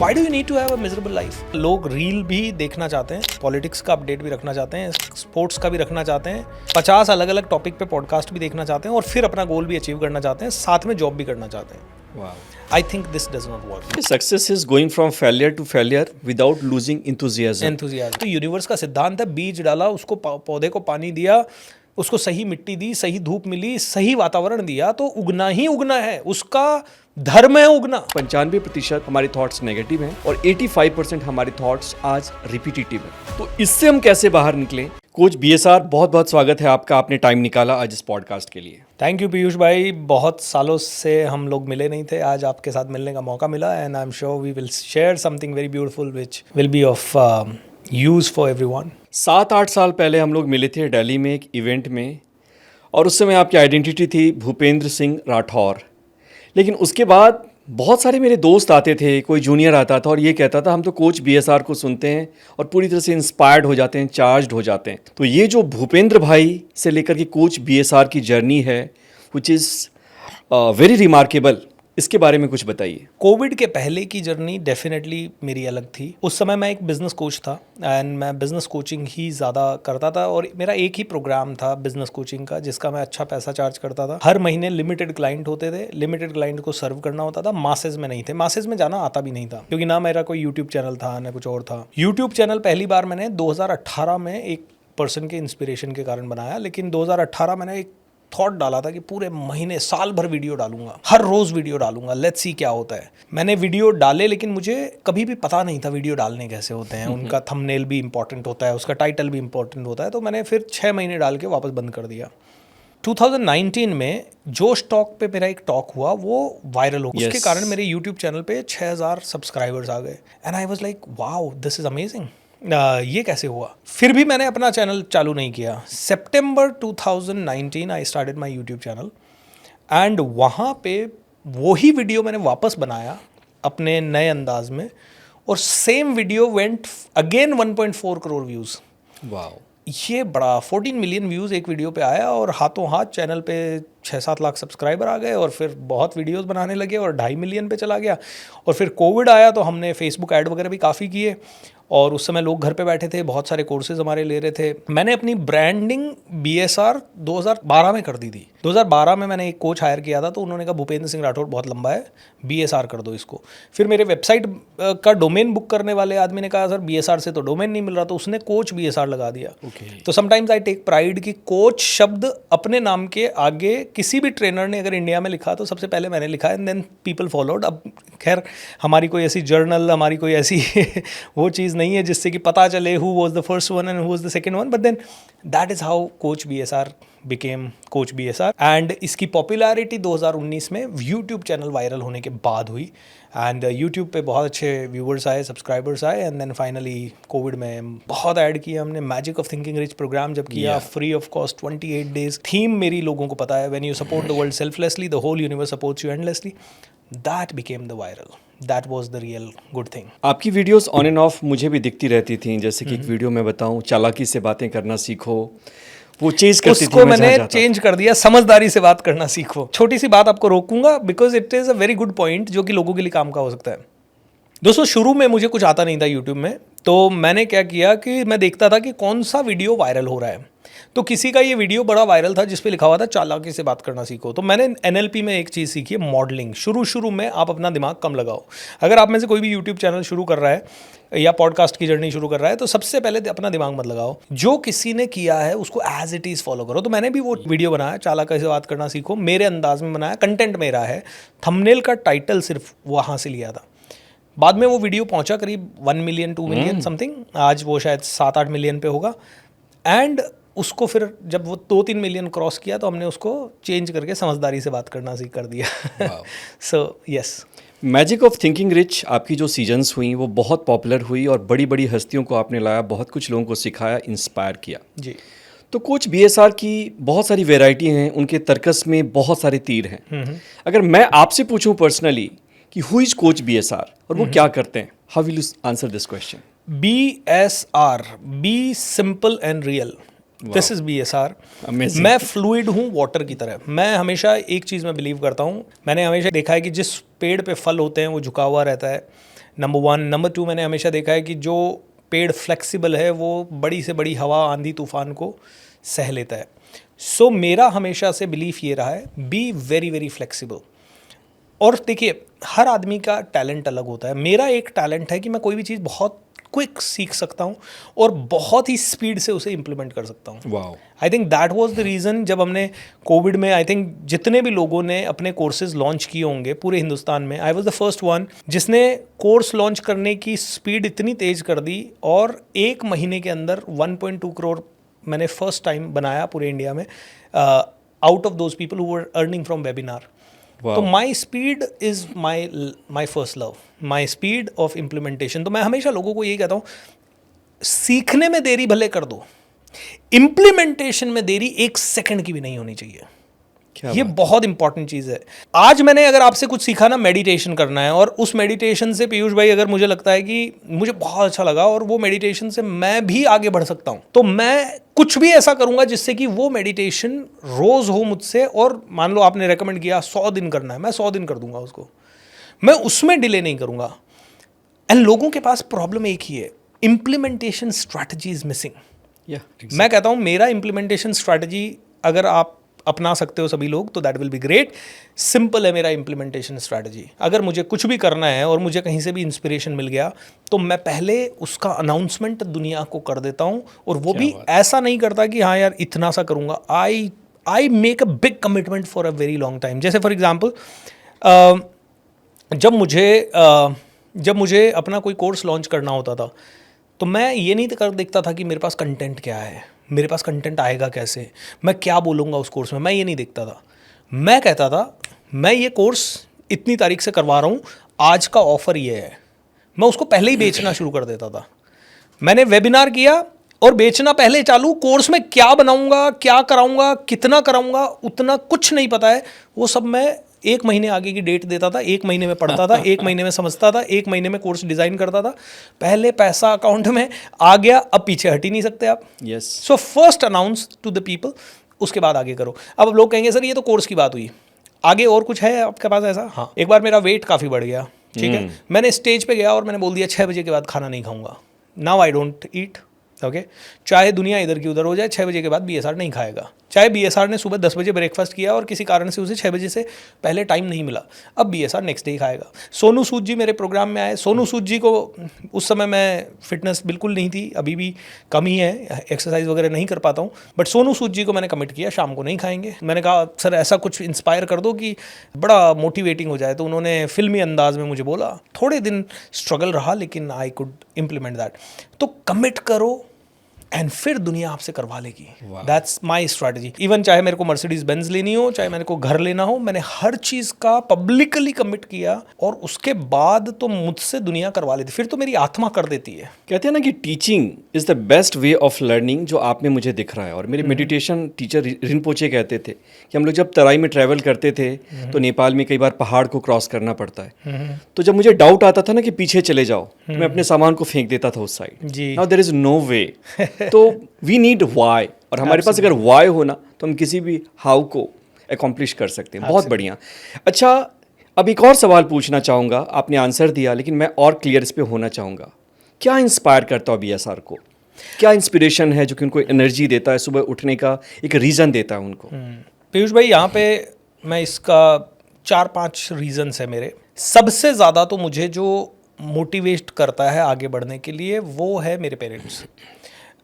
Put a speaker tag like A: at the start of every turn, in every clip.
A: Why do you need to have a miserable life? लोग reel भी देखना चाहते हैं, पॉलिटिक्स का अपडेट भी रखना चाहते हैं, स्पोर्ट्स का भी रखना चाहते हैं, 50 अलग अलग टॉपिक पे पॉडकास्ट भी देखना चाहते हैं और फिर अपना गोल भी अचीव करना चाहते हैं, साथ में जॉब भी करना चाहते हैं.
B: Wow.
A: I think this does not work.
B: Success is going from failure to failure without losing enthusiasm.
A: Enthusiasm. तो यूनिवर्स का सिद्धांत है, बीज डाला, उसको पौधे को पानी दिया, उसको सही मिट्टी दी, सही धूप मिली, सही वातावरण दिया तो उगना ही उगना है. उसका धर्म है उगना.
B: 95% हमारे थॉट्स नेगेटिव हैं और 85% हमारे थॉट्स आज रिपीटेटिव हैं. तो इससे हम कैसे बाहर निकलें? कोच BSR, बहुत बहुत स्वागत है आपका. आपने टाइम निकाला आज इस पॉडकास्ट के लिए.
A: थैंक यू पीयूष भाई. बहुत सालों से हम लोग मिले नहीं थे, आज आपके साथ मिलने का मौका मिला and I am sure we will share something very beautiful which will be of use for everyone.
B: 7-8 साल पहले हम लोग मिले थे दिल्ली में एक इवेंट में और उस समय आपकी आइडेंटिटी थी भूपेंद्र सिंह राठौर. लेकिन उसके बाद बहुत सारे मेरे दोस्त आते थे, कोई जूनियर आता था और ये कहता था हम तो कोच BSR को सुनते हैं और पूरी तरह से इंस्पायर्ड हो जाते हैं, चार्ज्ड हो जाते हैं. तो ये जो भूपेंद्र भाई से लेकर के कोच BSR की जर्नी है विच इज़ वेरी रिमार्केबल, इसके बारे में कुछ बताइए.
A: कोविड के पहले की जर्नी डेफिनेटली मेरी अलग थी. उस समय मैं एक बिजनेस कोच था एंड मैं बिजनेस कोचिंग ही ज़्यादा करता था और मेरा एक ही प्रोग्राम था बिजनेस कोचिंग का जिसका मैं अच्छा पैसा चार्ज करता था. हर महीने लिमिटेड क्लाइंट होते थे, लिमिटेड क्लाइंट को सर्व करना होता था. मासेज में नहीं थे, मासेज में जाना आता भी नहीं था क्योंकि ना मेरा कोई यूट्यूब चैनल था ना कुछ और था. यूट्यूब चैनल पहली बार मैंने 2018 में एक पर्सन के इंस्पिरेशन के कारण बनाया. लेकिन 2018 मैंने एक थॉट डाला था कि पूरे महीने साल भर वीडियो डालूंगा, हर रोज़ वीडियो डालूंगा, लेट्स सी क्या होता है. मैंने वीडियो डाले लेकिन मुझे कभी भी पता नहीं था वीडियो डालने कैसे होते हैं. उनका थंबनेल भी इंपॉर्टेंट होता है, उसका टाइटल भी इंपॉर्टेंट होता है. तो मैंने फिर 6 महीने डाल के वापस बंद कर दिया. 2019 में जोश टॉक पे मेरा एक टॉक हुआ, वो वायरल हो गया. उसके कारण मेरे यूट्यूब चैनल पे 6000 सब्सक्राइबर्स आ गए and I was like wow this is amazing. ये कैसे हुआ? फिर भी मैंने अपना चैनल चालू नहीं किया. सितंबर 2019 I started my YouTube channel and वहाँ पे वही वीडियो मैंने वापस बनाया अपने नए अंदाज में और same video went again 1.4 crore views.
B: Wow,
A: ये बड़ा 14 मिलियन व्यूज़ एक वीडियो पे आया और हाथों हाथ चैनल पे 6-7 लाख सब्सक्राइबर आ गए और फिर बहुत वीडियोस बनाने लगे और 2.5 मिलियन पे चला गया. और फिर कोविड आया तो हमने फेसबुक ऐड वगैरह भी काफ़ी किए और उस समय लोग घर पे बैठे थे, बहुत सारे कोर्सेज हमारे ले रहे थे. मैंने अपनी ब्रांडिंग BSR 2012 में कर दी थी. 2012 में मैंने एक कोच हायर किया था तो उन्होंने कहा भूपेंद्र सिंह राठौर बहुत लंबा है, BSR कर दो इसको. फिर मेरे वेबसाइट का डोमेन बुक करने वाले आदमी ने कहा सर BSR से तो डोमेन नहीं मिल रहा, तो उसने कोच BSR लगा दिया. तो समटाइम्स आई टेक प्राइड कि कोच शब्द अपने नाम के आगे किसी भी ट्रेनर ने अगर इंडिया में लिखा तो सबसे पहले मैंने लिखा एंड देन पीपल फॉलोड. अब खैर हमारी कोई ऐसी जर्नल, हमारी कोई ऐसी वो चीज़ नहीं है जिससे कि पता चले who was the first one and who was the second one, but then that is how coach BSR became coach BSR. And इसकी पॉपुलैरिटी 2019 में यूट्यूब चैनल वायरल होने के बाद हुई एंड यूट्यूब पे बहुत अच्छे व्यूअर्स आए, सब्सक्राइबर्स आए एंड देन फाइनली कोविड में बहुत ऐड किया हमने. Magic of thinking rich program जब किया, free of cost 28 days. Theme मेरी लोगों को पता है, when you support the world selflessly the whole universe supports you endlessly. That became the viral. That was the real good thing.
B: आपकी videos on and off मुझे भी दिखती रहती थी. जैसे कि एक वीडियो में बताऊं, चालाकी से बातें करना सीखो, वो चेंज करती थी.
A: उसको मैंने चेंज कर दिया, समझदारी से बात करना सीखो. छोटी सी बात आपको रोकूंगा because it is a very good point जो कि लोगों के लिए काम का हो सकता है. दोस्तों शुरू में मुझे कुछ आता नहीं था यूट्यूब में, तो मैंने क्या किया कि मैं देखता था कि कौन सा वीडियो वायरल हो रहा है. तो किसी का ये वीडियो बड़ा वायरल था जिस पे लिखा हुआ था चालाकी से बात करना सीखो. तो मैंने NLP में एक चीज़ सीखी है, मॉडलिंग. शुरू में आप अपना दिमाग कम लगाओ. अगर आप में से कोई भी यूट्यूब चैनल शुरू कर रहा है या पॉडकास्ट की जर्नी शुरू कर रहा है तो सबसे पहले अपना दिमाग मत लगाओ. जो किसी ने किया है उसको एज इट इज़ फॉलो करो. तो मैंने भी वो वीडियो बनाया, चालाकी से बात करना सीखो, मेरे अंदाज में बनाया. कंटेंट मेरा है, थंबनेल का टाइटल सिर्फ वहाँ से लिया था. बाद में वो वीडियो पहुँचा करीब 1 मिलियन 2 मिलियन समथिंग. आज वो शायद 7-8 मिलियन पे होगा. एंड उसको फिर जब वो 2-3 मिलियन क्रॉस किया तो हमने उसको चेंज करके समझदारी से बात करना सीख कर दिया. So yes,
B: magic of thinking rich आपकी जो सीजन्स हुई वो बहुत पॉपुलर हुई और बड़ी बड़ी हस्तियों को आपने लाया, बहुत कुछ लोगों को सिखाया, इंस्पायर किया
A: जी.
B: तो कोच BSR की बहुत सारी वेराइटी हैं, उनके तर्कस में बहुत सारे तीर हैं. अगर मैं आपसे पूछूं पर्सनली कि हु इज कोच BSR और वो क्या करते हैं, how will you answer this question?
A: BSR, be simple and real. This is BSR. मैं फ्लूइड हूँ वाटर की तरह. मैं हमेशा एक चीज़ में बिलीव करता हूँ, मैंने हमेशा देखा है कि जिस पेड़ पे फल होते हैं वो झुका हुआ रहता है, नंबर 1। नंबर 2, मैंने हमेशा देखा है कि जो पेड़ फ्लेक्सिबल है वो बड़ी से बड़ी हवा, आंधी तूफान को सह लेता है। सो मेरा हमेशा से बिलीफ ये रहा है, बी वेरी वेरी फ्लेक्सिबल। और देखिए, हर आदमी का टैलेंट अलग होता है। मेरा एक टैलेंट है कि मैं कोई भी चीज़ बहुत क्विक सीख सकता हूँ और बहुत ही स्पीड से उसे इम्प्लीमेंट कर सकता हूँ।
B: Wow.
A: I think that was the reason जब हमने कोविड में, आई थिंक जितने भी लोगों ने अपने कोर्सेज लॉन्च किए होंगे पूरे हिंदुस्तान में, I was the first one जिसने कोर्स लॉन्च करने की स्पीड इतनी तेज़ कर दी और 1 महीने के अंदर 1.2 करोड़ मैंने फर्स्ट टाइम बनाया पूरे इंडिया में, out of those people who were earning from webinar.
B: Wow.
A: तो my speed is my first love, my speed of implementation. तो मैं हमेशा लोगों को यही कहता हूँ, सीखने में देरी भले कर दो, इम्प्लीमेंटेशन में देरी 1 सेकंड की भी नहीं होनी चाहिए। ये बहुत इंपॉर्टेंट चीज़ है। आज मैंने अगर आपसे कुछ सीखा ना, मेडिटेशन करना है, और उस मेडिटेशन से पीयूष भाई अगर मुझे लगता है कि मुझे बहुत अच्छा लगा और वो मेडिटेशन से मैं भी आगे बढ़ सकता हूँ, तो मैं कुछ भी ऐसा करूँगा जिससे कि वो मेडिटेशन रोज़ हो मुझसे। और मान लो आपने रेकमेंड किया 100 दिन करना है, मैं 100 दिन कर दूंगा उसको, मैं उसमें डिले नहीं करूँगा। एंड लोगों के पास प्रॉब्लम एक ही है, इम्प्लीमेंटेशन स्ट्रैटेजी इज मिसिंग। मैं कहता हूँ मेरा इम्प्लीमेंटेशन स्ट्रैटेजी अगर आप अपना सकते हो सभी लोग तो that will be great. Simple है मेरा इम्प्लीमेंटेशन स्ट्रैटेजी। अगर मुझे कुछ भी करना है और मुझे कहीं से भी इंस्पिरेशन मिल गया तो मैं पहले उसका अनाउंसमेंट दुनिया को कर देता हूँ, और वो भी ऐसा नहीं करता कि हाँ यार इतना सा करूँगा। I make a big commitment for a very long time. जैसे फॉर एग्जाम्पल जब मुझे अपना कोई कोर्स लॉन्च करना होता था तो मैं ये नहीं कर देखता था कि मेरे पास कंटेंट क्या है, मेरे पास कंटेंट आएगा कैसे, मैं क्या बोलूँगा उस कोर्स में, मैं ये नहीं देखता था। मैं कहता था मैं ये कोर्स इतनी तारीख से करवा रहा हूँ, आज का ऑफ़र ये है। मैं उसको पहले ही बेचना शुरू कर देता था। मैंने वेबिनार किया और बेचना पहले चालू। कोर्स में क्या बनाऊँगा, क्या कराऊँगा, कितना कराऊँगा, उतना कुछ नहीं पता है। वो सब मैं 1 महीने आगे की डेट देता था, 1 महीने में पढ़ता था, 1 महीने में समझता था, 1 महीने में कोर्स डिज़ाइन करता था। पहले पैसा अकाउंट में आ गया, अब पीछे हट ही नहीं सकते आप।
B: Yes.
A: So first announce to the people, उसके बाद आगे करो। अब लोग कहेंगे सर ये तो कोर्स की बात हुई, आगे और कुछ है आपके पास ऐसा? हाँ, एक बार मेरा वेट काफ़ी बढ़ गया, ठीक है। मैंने स्टेज पे गया और मैंने बोल दिया 6 बजे के बाद खाना नहीं खाऊंगा। Now I don't eat, okay. चाहे दुनिया इधर की उधर हो जाए, 6 बजे के बाद BSR नहीं खाएगा। चाहे BSR ने सुबह 10 बजे ब्रेकफास्ट किया और किसी कारण से उसे 6 बजे से पहले टाइम नहीं मिला, अब BSR नेक्स्ट डे ही खाएगा। सोनू सूद जी मेरे प्रोग्राम में आए। सोनू सूद जी को उस समय मैं फिटनेस बिल्कुल नहीं थी, अभी भी कम ही है, एक्सरसाइज वगैरह नहीं कर पाता हूँ, बट सोनू सूद जी को मैंने कमिट किया शाम को नहीं खाएंगे। मैंने कहा सर ऐसा कुछ इंस्पायर कर दो कि बड़ा मोटिवेटिंग हो जाए। तो उन्होंने फिल्मी अंदाज में मुझे बोला, थोड़े दिन स्ट्रगल रहा लेकिन आई कुड इम्प्लीमेंट दैट। तो कमिट करो एंड फिर दुनिया आपसे करवा लेगी। That's my strategy. इवन चाहे मेरे को मर्सिडीज बेंज लेनी हो, चाहे मेरे को घर लेना हो, मैंने हर चीज़ का पब्लिकली कमिट किया और उसके बाद तो मुझसे दुनिया करवा लेती, फिर तो मेरी आत्मा कर देती है।
B: कहते हैं ना कि teaching is the best way of learning, जो आप में मुझे दिख रहा है। और मेरे मेडिटेशन टीचर रिनपोचे कहते थे कि हम लोग जब तराई में ट्रैवल करते थे तो नेपाल में कई बार पहाड़ को क्रॉस करना पड़ता है, तो जब मुझे डाउट आता था ना कि पीछे चले जाओ, तो मैं अपने सामान को फेंक देता था उस side. Now there is no way. तो वी नीड वाई, और हमारे पास अगर वाई हो ना तो हम किसी भी हाउ को अकॉम्प्लिश कर सकते हैं। बहुत बढ़िया। अच्छा, अब एक और सवाल पूछना चाहूँगा। आपने आंसर दिया लेकिन मैं और क्लियर इस पे होना चाहूँगा। क्या इंस्पायर करता है BSR को? क्या इंस्पिरेशन है जो कि उनको एनर्जी देता है, सुबह उठने का एक रीज़न देता है उनको?
A: पीयूष भाई, यहाँ पे मैं इसका 4-5 रीजंस है मेरे। सबसे ज़्यादा तो मुझे जो मोटिवेट करता है आगे बढ़ने के लिए वो है मेरे पेरेंट्स।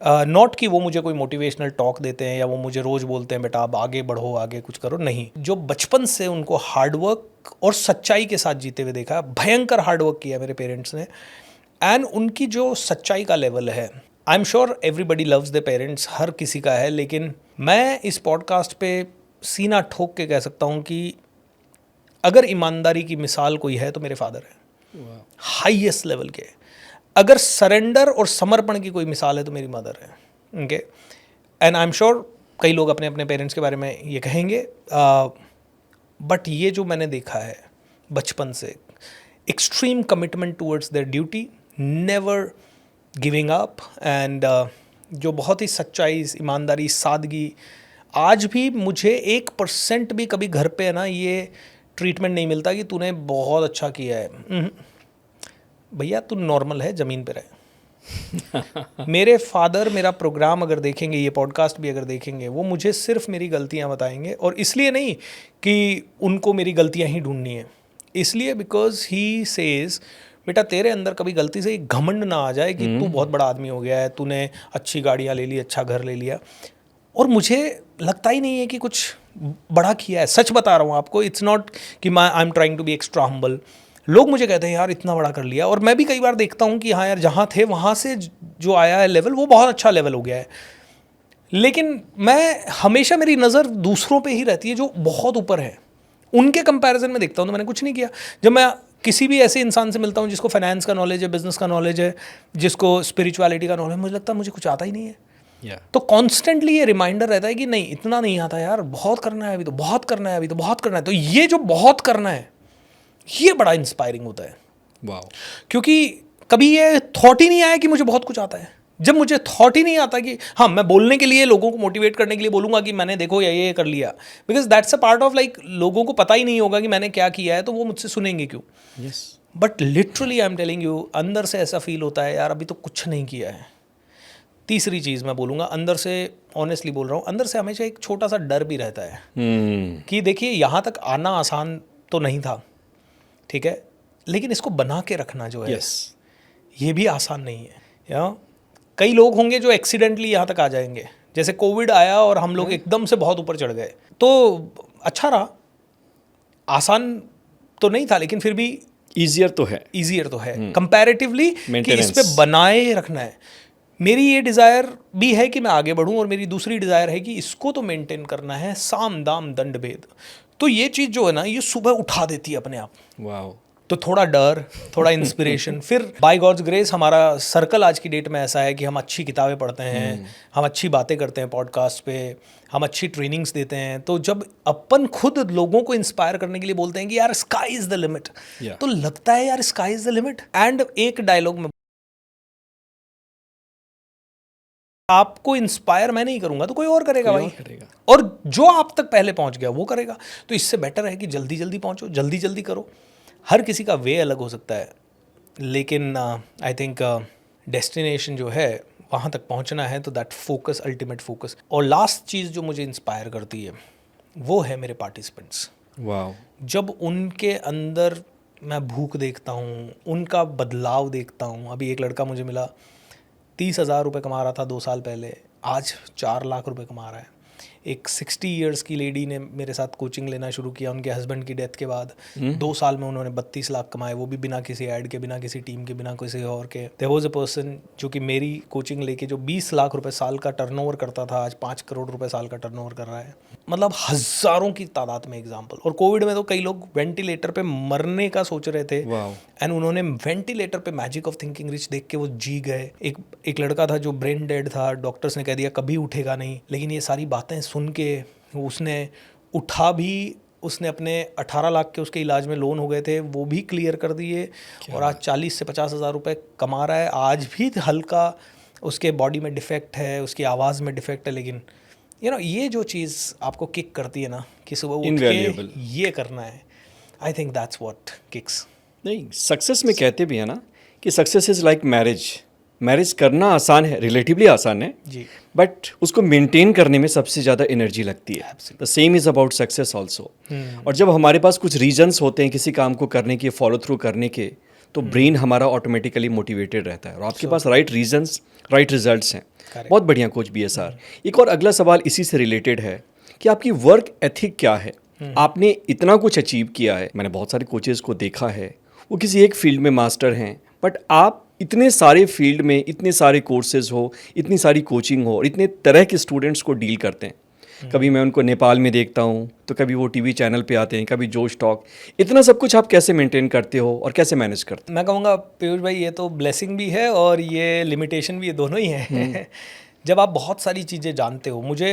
A: नॉट कि वो मुझे कोई मोटिवेशनल टॉक देते हैं या वो मुझे रोज़ बोलते हैं बेटा आप आगे बढ़ो, आगे कुछ करो, नहीं। जो बचपन से उनको हार्डवर्क और सच्चाई के साथ जीते हुए देखा, भयंकर हार्डवर्क किया मेरे पेरेंट्स ने, एंड उनकी जो सच्चाई का लेवल है, I am sure everybody loves the parents, हर किसी का है, लेकिन मैं इस पॉडकास्ट पे सीना ठोक के कह सकता हूँ कि अगर ईमानदारी की मिसाल कोई है तो मेरे फादर है, हाईएस्ट लेवल के। अगर सरेंडर और समर्पण की कोई मिसाल है तो मेरी मदर है, okay. And I am sure कई लोग अपने अपने पेरेंट्स के बारे में ये कहेंगे, बट ये जो मैंने देखा है बचपन से, extreme commitment towards their duty, never giving up, and जो बहुत ही सच्चाई, ईमानदारी, सादगी। आज भी मुझे 1% भी कभी घर पे है ना ये ट्रीटमेंट नहीं मिलता कि तूने बहुत अच्छा किया है। भैया तू नॉर्मल है, ज़मीन पे रहे। मेरे फादर मेरा प्रोग्राम अगर देखेंगे, ये पॉडकास्ट भी अगर देखेंगे, वो मुझे सिर्फ मेरी गलतियाँ बताएंगे, और इसलिए नहीं कि उनको मेरी गलतियाँ ही ढूंढनी है, इसलिए बिकॉज ही सेज बेटा तेरे अंदर कभी गलती से एक घमंड ना आ जाए कि तू बहुत बड़ा आदमी हो गया है, तूने अच्छी गाड़ियाँ ले ली, अच्छा घर ले लिया, और मुझे लगता ही नहीं है कि कुछ बड़ा किया है। सच बता रहा हूँ आपको, इट्स नॉट कि I am trying to be extra humble. लोग मुझे कहते हैं यार इतना बड़ा कर लिया, और मैं भी कई बार देखता हूँ कि हाँ यार जहाँ थे वहाँ से जो आया है लेवल, वो बहुत अच्छा लेवल हो गया है, लेकिन मैं हमेशा मेरी नज़र दूसरों पे ही रहती है जो बहुत ऊपर है, उनके कंपैरिजन में देखता हूँ तो मैंने कुछ नहीं किया। जब मैं किसी भी ऐसे इंसान से मिलता हूँ जिसको फाइनेंस का नॉलेज है, बिजनेस का नॉलेज है, जिसको स्पिरिचुअलिटी का नॉलेज है, मुझे लगता है मुझे कुछ आता ही नहीं है। तो कॉन्स्टेंटली ये रिमाइंडर रहता है कि नहीं इतना नहीं आता यार, बहुत करना है अभी, तो बहुत करना है अभी, तो बहुत करना है। तो ये जो बहुत करना है ये बड़ा इंस्पायरिंग होता है।
B: वाह।
A: क्योंकि कभी ये थॉट ही नहीं आया कि मुझे बहुत कुछ आता है। जब मुझे थॉट ही नहीं आता कि हाँ मैं बोलने के लिए, लोगों को मोटिवेट करने के लिए बोलूँगा कि मैंने देखो ये कर लिया, because that's a part of like, लोगों को पता ही नहीं होगा कि मैंने क्या किया है, तो वो मुझसे सुनेंगे क्यों।
B: Yes.
A: But literally I am telling you, अंदर से ऐसा फील होता है यार अभी तो कुछ नहीं किया है। तीसरी चीज़ मैं बोलूँगा, अंदर से, ऑनेस्टली बोल रहा हूँ, अंदर से हमेशा एक छोटा सा डर भी रहता है कि देखिए यहाँ तक आना आसान तो नहीं था, ठीक है, लेकिन इसको बना के रखना जो है
B: यस।
A: ये भी आसान नहीं है। या कई लोग होंगे जो एक्सीडेंटली यहाँ तक आ जाएंगे, जैसे कोविड आया और हम लोग एकदम से बहुत ऊपर चढ़ गए, तो अच्छा रहा, आसान तो नहीं था, लेकिन फिर भी
B: ईजियर तो है,
A: ईजियर तो है कंपैरेटिवली, कि इस पे
B: Maintenance.
A: बनाए रखना है। मेरी ये डिज़ायर भी है कि मैं आगे बढ़ूं, और मेरी दूसरी डिज़ायर है कि इसको तो मेंटेन करना है, साम दाम दंड भेद। तो ये चीज़ जो है ना, ये सुबह उठा देती है अपने आप।
B: वाह।
A: तो थोड़ा डर, थोड़ा इंस्पिरेशन, फिर बाय गॉड्स ग्रेस हमारा सर्कल आज की डेट में ऐसा है कि हम अच्छी किताबें पढ़ते हैं, हम अच्छी बातें करते हैं पॉडकास्ट पे, हम अच्छी ट्रेनिंग्स देते हैं। तो जब अपन खुद लोगों को इंस्पायर करने के लिए बोलते हैं कि यार स्काई इज़ द लिमिट, तो लगता है यार sky is the limit. And एक डायलॉग में, आपको इंस्पायर मैं नहीं करूंगा तो कोई और करेगा भाई, और जो आप तक पहले पहुंच गया वो करेगा। तो इससे बेटर है कि जल्दी जल्दी पहुंचो, जल्दी जल्दी करो। हर किसी का वे अलग हो सकता है, लेकिन आई थिंक डेस्टिनेशन जो है वहाँ तक पहुँचना है, तो दैट फोकस, अल्टीमेट फोकस। और लास्ट चीज़ जो मुझे इंस्पायर करती है वो है मेरे पार्टिसिपेंट्स।
B: वाह।
A: जब उनके अंदर मैं भूख देखता हूँ, उनका बदलाव देखता हूँ। अभी एक लड़का मुझे मिला, 30,000 रुपये कमा रहा था 2 साल पहले, आज 4 लाख रुपए कमा रहा है। एक 60 इयर्स की लेडी ने मेरे साथ कोचिंग लेना शुरू किया उनके हस्बैंड की डेथ के बाद। 2 साल में उन्होंने 32 लाख कमाए, वो भी बिना किसी ऐड के, बिना किसी टीम के, बिना किसी और के। देयर वाज अ पर्सन जो कि मेरी कोचिंग लेके जो 20 लाख रुपए साल का टर्नओवर करता था, आज 5 करोड़ रुपए साल का टर्नओवर कर रहा है। मतलब हज़ारों की तादाद में एग्जाम्पल। और कोविड में तो कई लोग वेंटिलेटर पे मरने का सोच रहे थे, एंड उन्होंने वेंटिलेटर पे मैजिक ऑफ थिंकिंग रिच देख के वो जी गए। एक लड़का था जो ब्रेन डेड था, डॉक्टर्स ने कह दिया कभी उठेगा नहीं, लेकिन ये सारी बातें सुन के उसने उठा भी। उसने अपने 18 लाख के उसके इलाज में लोन हो गए थे, वो भी क्लियर कर दिए, और आज 40 से 50 हज़ार रुपये कमा रहा है। आज भी हल्का उसके बॉडी में डिफेक्ट है, उसकी आवाज़ में डिफेक्ट है, लेकिन ये जो चीज़ आपको किक करती है ना कि सुबह उठ के ये करना है, I think that's what kicks.
B: नहीं, सक्सेस में कहते भी है ना कि सक्सेस इज़ लाइक मैरिज करना आसान है, रिलेटिवली आसान है
A: जी,
B: बट उसको मेंटेन करने में सबसे ज़्यादा एनर्जी लगती है। The same is about success also. और जब हमारे पास कुछ रीजंस होते हैं किसी काम को करने के, फॉलो थ्रू करने के, तो ब्रेन हमारा ऑटोमेटिकली मोटिवेटेड रहता है, और आपके पास राइट रीजंस, राइट रिजल्ट्स हैं। बहुत बढ़िया कोच BSR। एक और अगला सवाल इसी से रिलेटेड है कि आपकी वर्क एथिक क्या है। आपने इतना कुछ अचीव किया है, मैंने बहुत सारे कोचेज़ को देखा है, वो किसी एक फील्ड में मास्टर हैं, बट आप इतने सारे फील्ड में, इतने सारे कोर्सेज हो, इतनी सारी कोचिंग हो, और इतने तरह के स्टूडेंट्स को डील करते हैं। कभी मैं उनको नेपाल में देखता हूँ, तो कभी वो TV चैनल पे आते हैं, कभी जोश टॉक। इतना सब कुछ आप कैसे मेंटेन करते हो और कैसे मैनेज करते हो?
A: मैं कहूँगा पीयूष भाई, ये तो ब्लेसिंग भी है और ये लिमिटेशन भी है, दोनों ही है। जब आप बहुत सारी चीज़ें जानते हो, मुझे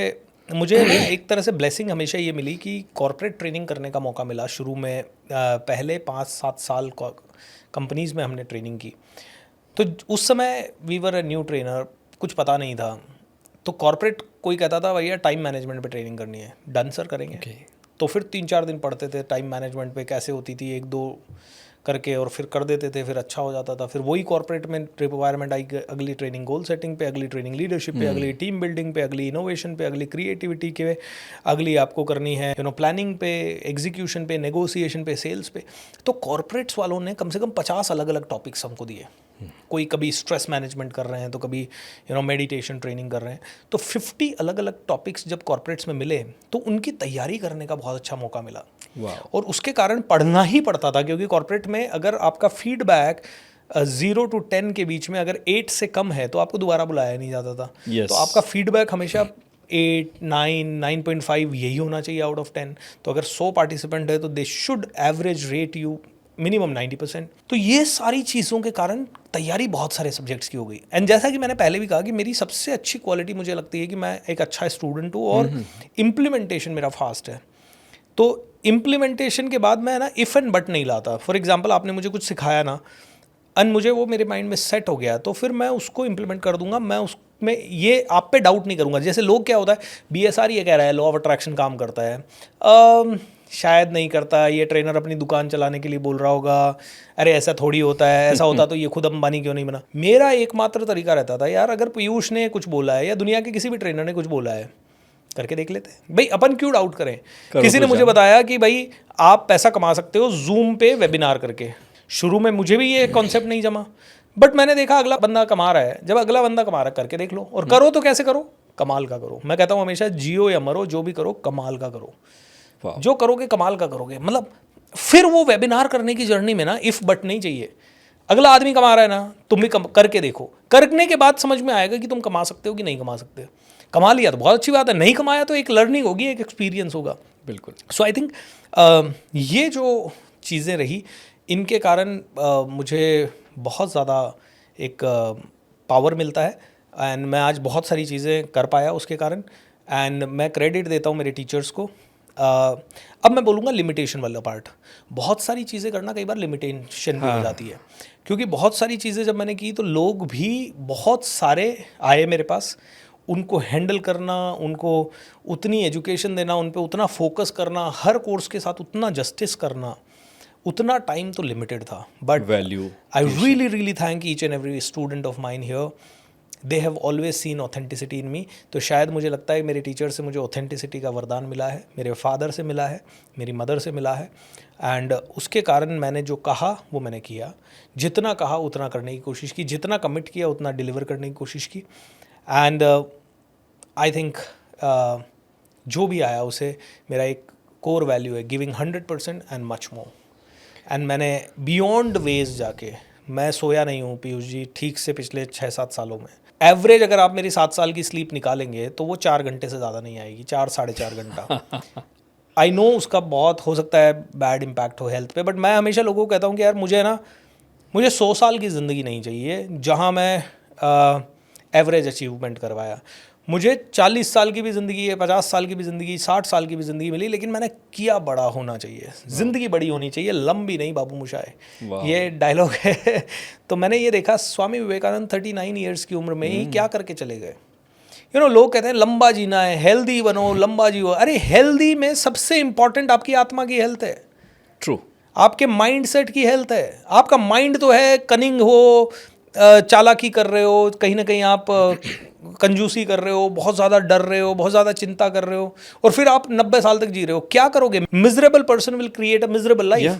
A: एक तरह से ब्लेसिंग हमेशा ये मिली कि कॉर्पोरेट ट्रेनिंग करने का मौका मिला शुरू में। पहले 5-7 साल कंपनीज़ में हमने ट्रेनिंग की, तो उस समय we were a new trainer, कुछ पता नहीं था। तो कॉर्पोरेट कोई कहता था भैया टाइम मैनेजमेंट पे ट्रेनिंग करनी है, डन सर करेंगे। तो फिर 3-4 दिन पढ़ते थे टाइम मैनेजमेंट पे, कैसे होती थी 1-2 करके और फिर कर देते थे, फिर अच्छा हो जाता था। फिर वही कॉर्पोरेट में रिक्वायरमेंट आई, अगली ट्रेनिंग गोल सेटिंग पे, अगली ट्रेनिंग लीडरशिप पे, अगली टीम बिल्डिंग पे, अगली इनोवेशन पे, अगली क्रिएटिविटी के, अगली आपको करनी है प्लानिंग पे, एग्जीक्यूशन पे, नेगोशिएशन पे, सेल्स पे। तो कॉर्पोरेट्स वालों ने कम से कम 50 अलग अलग टॉपिक्स हमको दिए। कोई कभी स्ट्रेस मैनेजमेंट कर रहे हैं, तो कभी मेडिटेशन ट्रेनिंग कर रहे हैं। तो 50 अलग अलग टॉपिक्स जब कॉर्पोरेट्स में मिले तो उनकी तैयारी करने का बहुत अच्छा मौका मिला। और उसके कारण पढ़ना ही पड़ता था, क्योंकि कॉर्पोरेट में अगर आपका फीडबैक 0 to 10 के बीच में अगर 8 से कम है तो आपको दोबारा बुलाया नहीं जाता था। तो आपका फीडबैक हमेशा 8, 9, 9.5 यही होना चाहिए आउट ऑफ 10। तो अगर 100 पार्टिसिपेंट है तो they should average rate you minimum 90%। तो ये सारी चीज़ों के कारण तैयारी बहुत सारे सब्जेक्ट्स की हो गई। एंड जैसा कि मैंने पहले भी कहा कि मेरी सबसे अच्छी क्वालिटी मुझे लगती है कि मैं एक अच्छा स्टूडेंट हूँ और इम्प्लीमेंटेशन मेरा फास्ट है। तो इम्प्लीमेंटेशन के बाद मैं ना इफ़ एंड बट नहीं लाता। फॉर एग्जांपल आपने मुझे कुछ सिखाया ना, एंड मुझे वो मेरे माइंड में सेट हो गया, तो फिर मैं उसको इम्प्लीमेंट कर दूंगा। मैं उसमें ये आप पे डाउट नहीं करूंगा। जैसे लोग क्या होता है, BSR ये कह रहा है लॉ ऑफ अट्रैक्शन काम करता है, शायद नहीं करता, ये ट्रेनर अपनी दुकान चलाने के लिए बोल रहा होगा, अरे ऐसा थोड़ी होता है, ऐसा होता तो ये खुद अंबानी क्यों नहीं बना। मेरा एकमात्र तरीका रहता था, यार अगर पीयूष ने कुछ बोला है या दुनिया के किसी भी ट्रेनर ने कुछ बोला है, करके देख लेते हैं भाई, अपन क्यों डाउट करें। किसी ने मुझे बताया कि भाई आप पैसा कमा सकते हो जूम पे वेबिनार करके। शुरू में मुझे भी ये कॉन्सेप्ट नहीं जमा, बट मैंने देखा अगला बंदा कमा रहा है। जब अगला बंदा कमा रहा है, करके देख लो। और करो तो कैसे करो, कमाल का करो। मैं कहता हूँ हमेशा, जियो या मरो, जो भी करो कमाल का करो। जो करोगे कमाल का करोगे। मतलब फिर वो वेबिनार करने की जर्नी में ना इफ बट नहीं चाहिए। अगला आदमी कमा रहा है ना, तुम भी करके देखो। करने के बाद समझ में आएगा कि तुम कमा सकते हो कि नहीं कमा सकते। कमा लिया तो बहुत अच्छी बात है, नहीं कमाया तो एक लर्निंग होगी, एक एक्सपीरियंस होगा।
B: बिल्कुल।
A: सो आई थिंक ये जो चीज़ें रही, इनके कारण मुझे बहुत ज़्यादा एक पावर मिलता है। एंड मैं आज बहुत सारी चीज़ें कर पाया उसके कारण। एंड मैं क्रेडिट देता हूँ मेरे टीचर्स को। अब मैं बोलूँगा लिमिटेशन वाला पार्ट। बहुत सारी चीज़ें करना कई बार लिमिटेशन भी हो जाती है, क्योंकि बहुत सारी चीज़ें जब मैंने की तो लोग भी बहुत सारे आए मेरे पास। उनको हैंडल करना, उनको उतनी एजुकेशन देना, उन पे उतना फोकस करना, हर कोर्स के साथ उतना जस्टिस करना, उतना टाइम तो लिमिटेड था। But
B: value,
A: I really thank each and every student of mine here. They have always seen authenticity in me. तो शायद मुझे लगता है मेरे टीचर से मुझे ऑथेंटिसिटी का वरदान मिला है, मेरे फादर से मिला है, मेरी मदर से मिला है। एंड उसके कारण मैंने जो कहा वो मैंने किया। जितना कहा उतना करने की कोशिश की, जितना कमिट किया उतना डिलीवर करने की कोशिश की। एंड आई थिंक जो भी आया उसे मेरा एक कोर वैल्यू है, giving 100% and much more. And मैंने बियॉन्ड वेज जाके, मैं सोया नहीं हूँ पीयूष जी ठीक से पिछले 6-7 सालों में। एवरेज अगर आप मेरी 7 साल की स्लीप निकालेंगे तो वो 4 घंटे से ज़्यादा नहीं आएगी, 4-4.5 घंटा। आई नो उसका बहुत हो सकता है बैड इम्पैक्ट हो हेल्थ पे, बट मैं हमेशा लोगों को कहता हूँ कि यार मुझे 100 साल की ज़िंदगी नहीं चाहिए जहाँ मैं एवरेज अचीवमेंट करवाया। मुझे 40 साल की भी ज़िंदगी है, 50 साल की भी ज़िंदगी, 60 साल की भी ज़िंदगी मिली, लेकिन मैंने किया बड़ा होना चाहिए। ज़िंदगी बड़ी होनी चाहिए, लंबी नहीं बाबू मुशाए, ये डायलॉग है। तो मैंने ये देखा, स्वामी विवेकानंद 39 ईयर्स की उम्र में ही क्या करके चले गए। लोग कहते हैं लंबा जीना है, हेल्दी बनो, लंबा जियो। अरे हेल्दी में सबसे इंपॉर्टेंट आपकी आत्मा की हेल्थ है।
B: ट्रू।
A: आपके माइंड सेट की हेल्थ है। आपका माइंड तो है कनिंग हो, चालाकी कर रहे हो, कहीं ना कहीं आप कंजूसी कर रहे हो, बहुत ज़्यादा डर रहे हो, बहुत ज़्यादा चिंता कर रहे हो, और फिर आप 90 साल तक जी रहे हो। क्या करोगे? Miserable person will create a miserable life.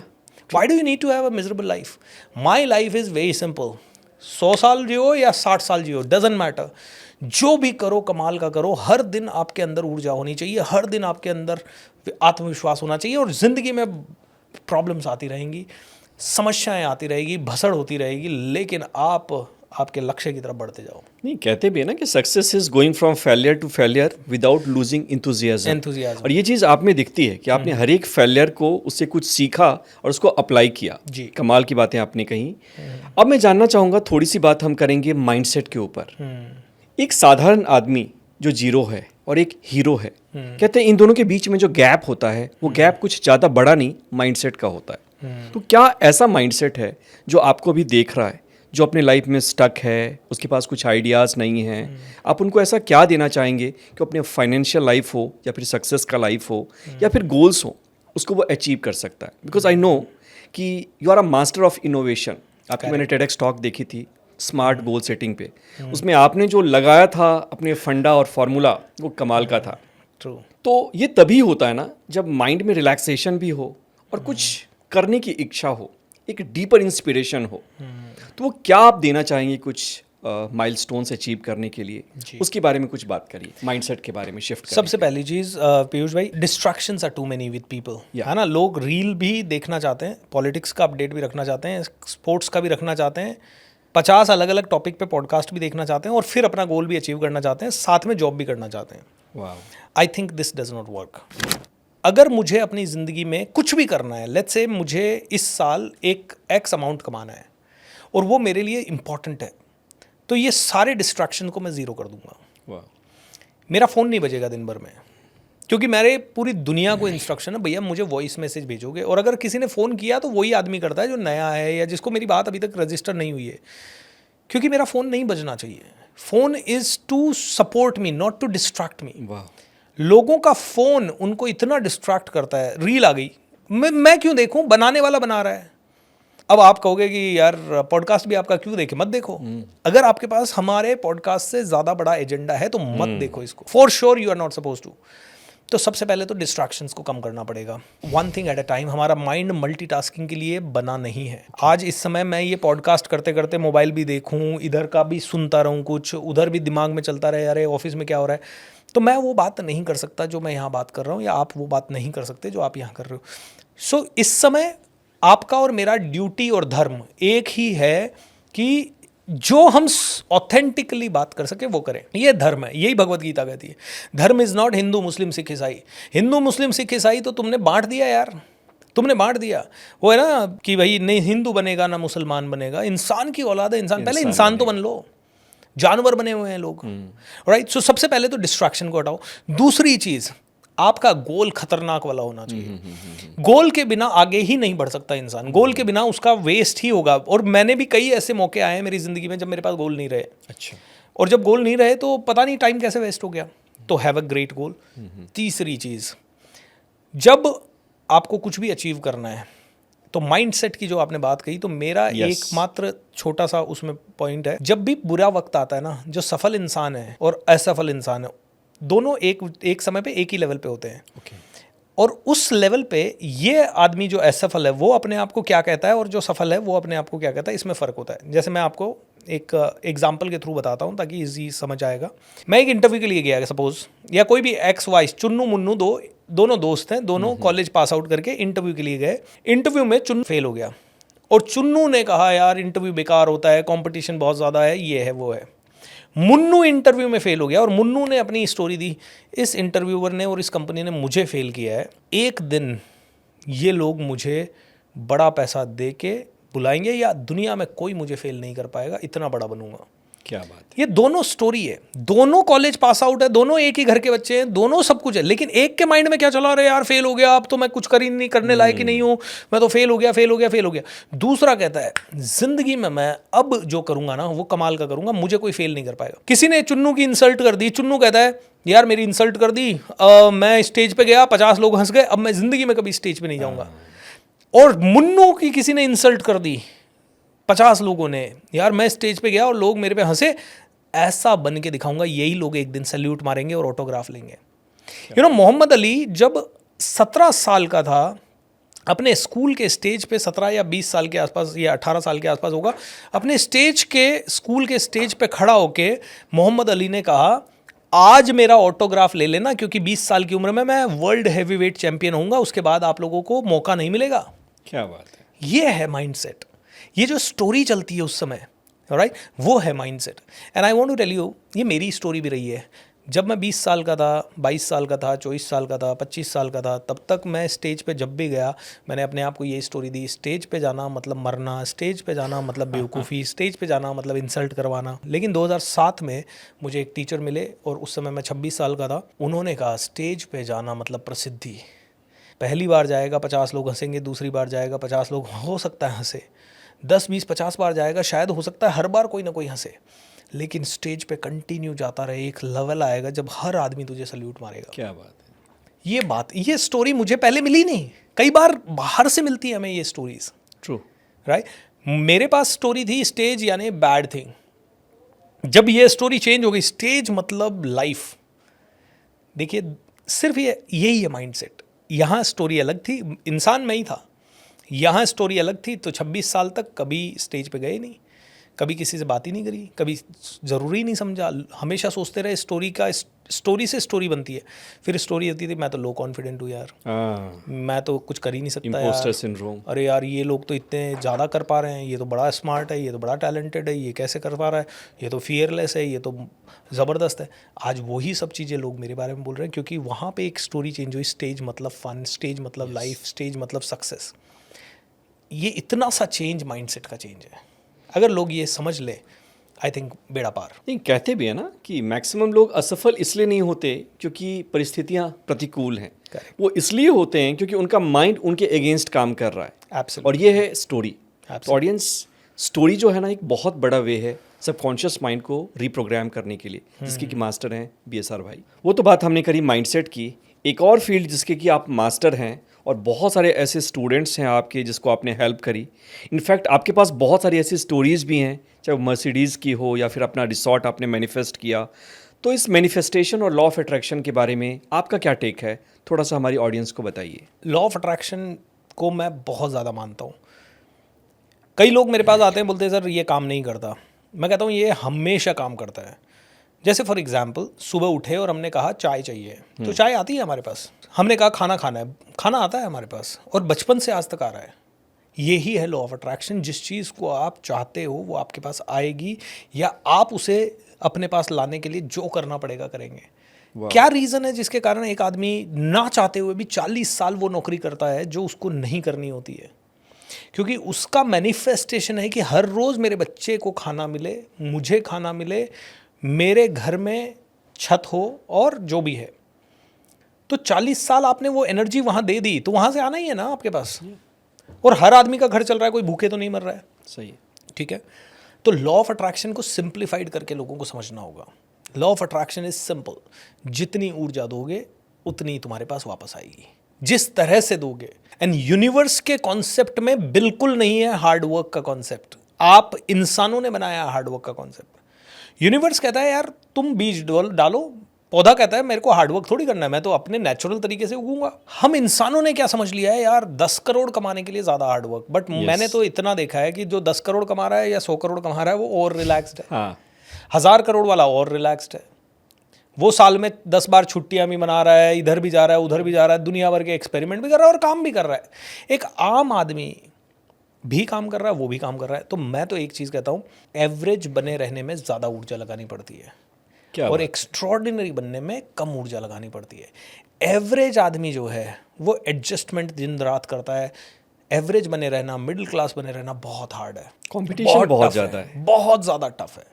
A: Why do you need to have a miserable life? My life is very simple. 100 साल जियो या 60 साल जियो, डजेंट मैटर। जो भी करो कमाल का करो। हर दिन आपके अंदर ऊर्जा होनी चाहिए, हर दिन आपके अंदर आत्मविश्वास होना चाहिए। और ज़िंदगी में प्रॉब्लम्स आती रहेंगी, समस्याएं आती रहेगी, भसड़ होती रहेगी, लेकिन आप आपके लक्ष्य की तरफ बढ़ते जाओ।
B: नहीं, कहते भी है ना कि success is going from failure to failure without losing enthusiasm. और ये चीज़ आप में दिखती है कि आपने हर एक फेलियर को, उससे कुछ सीखा और उसको अप्लाई किया।
A: जी,
B: कमाल की बातें आपने कही। अब मैं जानना चाहूँगा, थोड़ी सी बात हम करेंगे माइंडसेट के ऊपर। एक साधारण आदमी जो जीरो है और एक हीरो है, कहते हैं इन दोनों के बीच में जो गैप होता है वो गैप कुछ ज़्यादा बड़ा नहीं, माइंडसेट का होता है। तो क्या ऐसा माइंडसेट है जो आपको भी देख रहा है, जो अपने लाइफ में स्टक है, उसके पास कुछ आइडियाज़ नहीं हैं, आप उनको ऐसा क्या देना चाहेंगे कि अपने फाइनेंशियल लाइफ हो या फिर सक्सेस का लाइफ हो या फिर गोल्स हो, उसको वो अचीव कर सकता है? बिकॉज आई नो कि you are a master of innovation. आपकी मैंने टेडेक्स टॉक देखी थी स्मार्ट गोल सेटिंग पे, उसमें आपने जो लगाया था अपने फंडा और फार्मूला वो कमाल का था।
A: ट्रू।
B: तो ये तभी होता है ना जब माइंड में रिलैक्सेशन भी हो और कुछ करने की इच्छा हो, एक डीपर इंस्पिरेशन हो। तो वो क्या आप देना चाहेंगे कुछ माइलस्टोन्स अचीव करने के लिए? उसके बारे में कुछ बात करिए, माइंडसेट के बारे में शिफ्ट
A: सबसे पहली चीज़ पीयूष भाई, distractions are too many with people, है ना। लोग रील भी देखना चाहते हैं, पॉलिटिक्स का अपडेट भी रखना चाहते हैं, स्पोर्ट्स का भी रखना चाहते हैं, 50 अलग अलग टॉपिक पे पॉडकास्ट भी देखना चाहते हैं और फिर अपना गोल भी अचीव करना चाहते हैं, साथ में जॉब भी करना चाहते हैं।
B: वाह।
A: I think this does not work. अगर मुझे अपनी ज़िंदगी में कुछ भी करना है, लेट्स से मुझे इस साल एक एक्स अमाउंट कमाना है और वो मेरे लिए इम्पॉर्टेंट है, तो ये सारे डिस्ट्रैक्शन को मैं ज़ीरो कर दूंगा।
B: वाह।
A: मेरा फ़ोन नहीं बजेगा दिन भर में, क्योंकि मेरे पूरी दुनिया को इंस्ट्रक्शन है, भैया मुझे वॉइस मैसेज भेजोगे। और अगर किसी ने फ़ोन किया तो वही आदमी करता है जो नया है या जिसको मेरी बात अभी तक रजिस्टर नहीं हुई है, क्योंकि मेरा फ़ोन नहीं बजना चाहिए। Phone is to support me, not to distract me.
B: वाह।
A: लोगों का फ़ोन उनको इतना डिस्ट्रैक्ट करता है, रील आ गई, मैं क्यों देखूं, बनाने वाला बना रहा है। अब आप कहोगे कि यार पॉडकास्ट भी आपका क्यों देखे, मत देखो। अगर आपके पास हमारे पॉडकास्ट से ज़्यादा बड़ा एजेंडा है तो मत देखो इसको, for sure you are not suppose to. तो सबसे पहले तो डिस्ट्रैक्शंस को कम करना पड़ेगा, one thing at a time. हमारा माइंड मल्टीटास्किंग के लिए बना नहीं है। आज इस समय मैं ये पॉडकास्ट करते करते मोबाइल भी देखूं, इधर का भी सुनता रहूं, कुछ उधर भी दिमाग में चलता रहे, अरे ऑफिस में क्या हो रहा है, तो मैं वो बात नहीं कर सकता जो मैं यहाँ बात कर रहा हूँ, या आप वो बात नहीं कर सकते जो आप यहाँ कर रहे हो। सो इस समय आपका और मेरा ड्यूटी और धर्म एक ही है कि जो हम ऑथेंटिकली बात कर सके वो करें। ये धर्म है, यही भगवत गीता कहती है। धर्म इज़ नॉट हिंदू मुस्लिम सिख ईसाई। हिंदू मुस्लिम सिख ईसाई तो तुमने बांट दिया यार, तुमने बांट दिया। वो है ना कि भाई नहीं हिंदू बनेगा ना मुसलमान बनेगा, इंसान की औलाद है इंसान, पहले इंसान तो बन लो। जानवर बने हुए हैं लोग, राइट। सो सबसे पहले तो डिस्ट्रैक्शन को हटाओ। दूसरी चीज़, आपका गोल खतरनाक वाला होना चाहिए। गोल के बिना आगे ही नहीं बढ़ सकता इंसान, गोल के बिना उसका वेस्ट ही होगा। और मैंने भी कई ऐसे मौके आए हैं मेरी ज़िंदगी में जब मेरे पास गोल नहीं रहे।
B: अच्छा।
A: और जब गोल नहीं रहे तो पता नहीं टाइम कैसे वेस्ट हो गया। तो हैव अ ग्रेट गोल। तीसरी चीज़, जब आपको कुछ भी अचीव करना है तो माइंडसेट की जो आपने बात कही, तो मेरा एकमात्र छोटा सा उसमें पॉइंट है, जब भी बुरा वक्त आता है ना, जो सफल इंसान है और असफल इंसान है दोनों एक समय पे एक ही लेवल पे होते हैं। और उस लेवल पे ये आदमी जो असफल है वो अपने आप को क्या कहता है और जो सफल है वो अपने आप को क्या कहता है, इसमें फ़र्क होता है। जैसे मैं आपको एक एग्जाम्पल के थ्रू बताता हूँ ताकि इजी समझ आएगा। मैं एक इंटरव्यू के लिए गया सपोज, या कोई भी एक्स वाई, चुन्नू मुन्नू दोनों दोस्त हैं, दोनों कॉलेज पास आउट करके इंटरव्यू के लिए गए। इंटरव्यू में चुन्नू फेल हो गया और चुन्नू ने कहा यार इंटरव्यू बेकार होता है, कंपटीशन बहुत ज़्यादा है, ये है वो है। मुन्नू इंटरव्यू में फेल हो गया और मुन्नू ने अपनी स्टोरी दी, इस इंटरव्यूअर ने और इस कंपनी ने मुझे फेल किया है, एक दिन ये लोग मुझे बड़ा पैसा दे के बुलाएंगे या दुनिया में कोई मुझे फेल नहीं कर पाएगा, इतना बड़ा बनूंगा।
B: क्या बात है।
A: ये दोनों स्टोरी है, दोनों कॉलेज पास आउट है, दोनों एक ही घर के बच्चे हैं, दोनों सब कुछ है, लेकिन एक के माइंड में क्या चला रहा है, यार फेल हो गया, अब तो मैं कुछ कर ही नहीं, करने लायक ही नहीं हूँ, मैं तो फेल हो गया। दूसरा कहता है जिंदगी में मैं अब जो करूंगा ना वो कमाल का करूंगा, मुझे कोई फेल नहीं कर पाएगा। किसी ने चुन्नू की इंसल्ट कर दी, चुन्नू कहता है यार मेरी इंसल्ट कर दी, मैं स्टेज पे गया 50 लोग हंस गए, अब मैं जिंदगी में कभी स्टेज पे नहीं जाऊंगा। और मुन्नू की किसी ने इंसल्ट कर दी 50 लोगों ने, यार मैं स्टेज पे गया और लोग मेरे पे हंसे, ऐसा बन के दिखाऊंगा, यही लोग एक दिन सैल्यूट मारेंगे और ऑटोग्राफ लेंगे। मोहम्मद अली जब 17 साल का था, अपने स्कूल के स्टेज पे 17 या 20 साल के आसपास या 18 साल के आसपास होगा, अपने स्कूल के स्टेज पे खड़ा होके मोहम्मद अली ने कहा आज मेरा ऑटोग्राफ ले लेना, क्योंकि 20 साल की उम्र में मैं वर्ल्ड हैवीवेट चैंपियन होऊंगा, उसके बाद आप लोगों को मौका नहीं मिलेगा।
B: क्या बात है।
A: ये है माइंडसेट, ये जो स्टोरी चलती है उस समय, राइट, वो है mindset. And I want to tell you, ये मेरी स्टोरी भी रही है। जब मैं 20 साल का था, 22 साल का था, 24 साल का था, 25 साल का था, तब तक मैं स्टेज पे जब भी गया मैंने अपने आप को ये स्टोरी दी, स्टेज पे जाना मतलब मरना, स्टेज पे जाना मतलब बेवकूफ़ी, स्टेज पे जाना मतलब इंसल्ट करवाना। लेकिन 2007 में मुझे एक टीचर मिले और उस समय मैं 26 साल का था, उन्होंने कहा स्टेज पे जाना मतलब प्रसिद्धि। पहली बार जाएगा 50 लोग हंसेंगे, दूसरी बार जाएगा 50 लोग हो सकता है हंसे, 10, 20, 50 बार जाएगा, शायद हो सकता है हर बार कोई ना कोई हंसे, लेकिन स्टेज पे कंटिन्यू जाता रहे, एक लेवल आएगा जब हर आदमी तुझे सल्यूट मारेगा।
B: क्या बात है।
A: ये स्टोरी मुझे पहले मिली नहीं, कई बार बाहर से मिलती है हमें ये स्टोरीज,
B: ट्रू।
A: राइट। मेरे पास स्टोरी थी स्टेज यानी बैड थिंग। जब ये स्टोरी चेंज हो गई, स्टेज मतलब लाइफ। देखिए सिर्फ यही है माइंडसेट। यहाँ स्टोरी अलग थी, इंसान मैं ही था। यहाँ स्टोरी अलग थी, तो 26 साल तक कभी स्टेज पे गए नहीं, कभी किसी से बात ही नहीं करी, कभी ज़रूरी नहीं समझा। हमेशा सोचते रहे स्टोरी से स्टोरी बनती है। फिर स्टोरी होती थी मैं तो लो कॉन्फिडेंट हूँ यार, मैं तो कुछ कर ही नहीं सकता
B: इम्पोस्टर
A: यार।
B: सिंड्रोम।
A: अरे यार ये लोग तो इतने ज़्यादा कर पा रहे हैं, ये तो बड़ा स्मार्ट है, ये तो बड़ा टैलेंटेड है, ये कैसे कर पा रहा है, ये तो फियरलेस है, ये तो ज़बरदस्त है। आज वही सब चीज़ें लोग मेरे बारे में बोल रहे हैं, क्योंकि वहाँ पे एक स्टोरी चेंज हुई। स्टेज मतलब फन, स्टेज मतलब लाइफ, स्टेज मतलब सक्सेस। ये इतना सा चेंज माइंडसेट का चेंज है। अगर लोग ये समझ ले, आई थिंक बेड़ा पार।
B: नहीं, कहते भी है ना कि मैक्सिमम लोग असफल इसलिए नहीं होते क्योंकि परिस्थितियां प्रतिकूल हैं।
A: Correct.
B: वो इसलिए होते हैं क्योंकि उनका माइंड उनके अगेंस्ट काम कर रहा है।
A: Absolutely.
B: और ये है स्टोरी।
A: Absolutely.
B: तो ऑडियंस, स्टोरी जो है ना एक बहुत बड़ा वे है सबकॉन्शियस माइंड को रिप्रोग्राम करने के लिए, जिसके कि मास्टर हैं BSR भाई। वो तो बात हमने करी माइंडसेट की। एक और फील्ड जिसके कि आप मास्टर हैं और बहुत सारे ऐसे स्टूडेंट्स हैं आपके जिसको आपने हेल्प करी। इनफैक्ट आपके पास बहुत सारी ऐसी स्टोरीज़ भी हैं, चाहे वो मर्सिडीज़ की हो या फिर अपना रिसॉर्ट आपने मैनिफेस्ट किया। तो इस मैनिफेस्टेशन और लॉ ऑफ अट्रैक्शन के बारे में आपका क्या टेक है, थोड़ा सा हमारी ऑडियंस को बताइए।
A: लॉ ऑफ अट्रैक्शन को मैं बहुत ज़्यादा मानता हूँ। कई लोग मेरे पास आते हैं, बोलते हैं सर ये काम नहीं करता। मैं कहता हूँ ये हमेशा काम करता है। जैसे फॉर एग्जाम्पल सुबह उठे और हमने कहा चाय चाहिए, तो चाय आती है हमारे पास। हमने कहा खाना खाना है, खाना आता है हमारे पास, और बचपन से आज तक आ रहा है। यही है लॉ ऑफ अट्रैक्शन। जिस चीज़ को आप चाहते हो वो आपके पास आएगी, या आप उसे अपने पास लाने के लिए जो करना पड़ेगा करेंगे। क्या रीज़न है जिसके कारण एक आदमी ना चाहते हुए भी 40 साल वो नौकरी करता है जो उसको नहीं करनी होती है? क्योंकि उसका मैनिफेस्टेशन है कि हर रोज़ मेरे बच्चे को खाना मिले, मुझे खाना मिले, मेरे घर में छत हो, और जो भी है। तो 40 साल आपने वो एनर्जी वहाँ दे दी, तो वहाँ से आना ही है ना आपके पास। और हर आदमी का घर चल रहा है, कोई भूखे तो नहीं मर रहा है।
B: सही है।
A: ठीक है। तो लॉ ऑफ अट्रैक्शन को सिंप्लीफाइड करके लोगों को समझना होगा। Law of attraction is simple. जितनी ऊर्जा दोगे उतनी तुम्हारे पास वापस आएगी, जिस तरह से दोगे। एंड यूनिवर्स के कॉन्सेप्ट में बिल्कुल नहीं है हार्डवर्क का कॉन्सेप्ट। आप इंसानों ने बनाया है हार्डवर्क का कॉन्सेप्ट। यूनिवर्स कहता है यार तुम बीज डालो, पौधा कहता है मेरे को हार्डवर्क थोड़ी करना है, मैं तो अपने नेचुरल तरीके से उगूंगा। हम इंसानों ने क्या समझ लिया है यार, 10 करोड़ कमाने के लिए ज़्यादा हार्डवर्क। बट मैंने तो इतना देखा है कि जो 10 करोड़ कमा रहा है या 100 करोड़ कमा रहा है वो और रिलैक्सड है।
B: हाँ।
A: 1000 करोड़ वाला और रिलैक्सड है। वो साल में 10 बार छुट्टियां भी मना रहा है, इधर भी जा रहा है, उधर भी जा रहा है, दुनिया भर के एक्सपेरिमेंट भी कर रहा है और काम भी कर रहा है। एक आम आदमी भी काम कर रहा है, वो भी काम कर रहा है। तो मैं तो एक चीज़ कहता हूँ, एवरेज बने रहने में ज़्यादा ऊर्जा लगानी पड़ती है, और एक्स्ट्रॉर्डिनरी बनने में कम ऊर्जा लगानी पड़ती है। एवरेज आदमी जो है वो एडजस्टमेंट दिन रात करता है। एवरेज बने रहना, मिडिल क्लास बने रहना बहुत हार्ड है,
B: कंपटीशन बहुत ज़्यादा है,
A: बहुत ज़्यादा टफ है।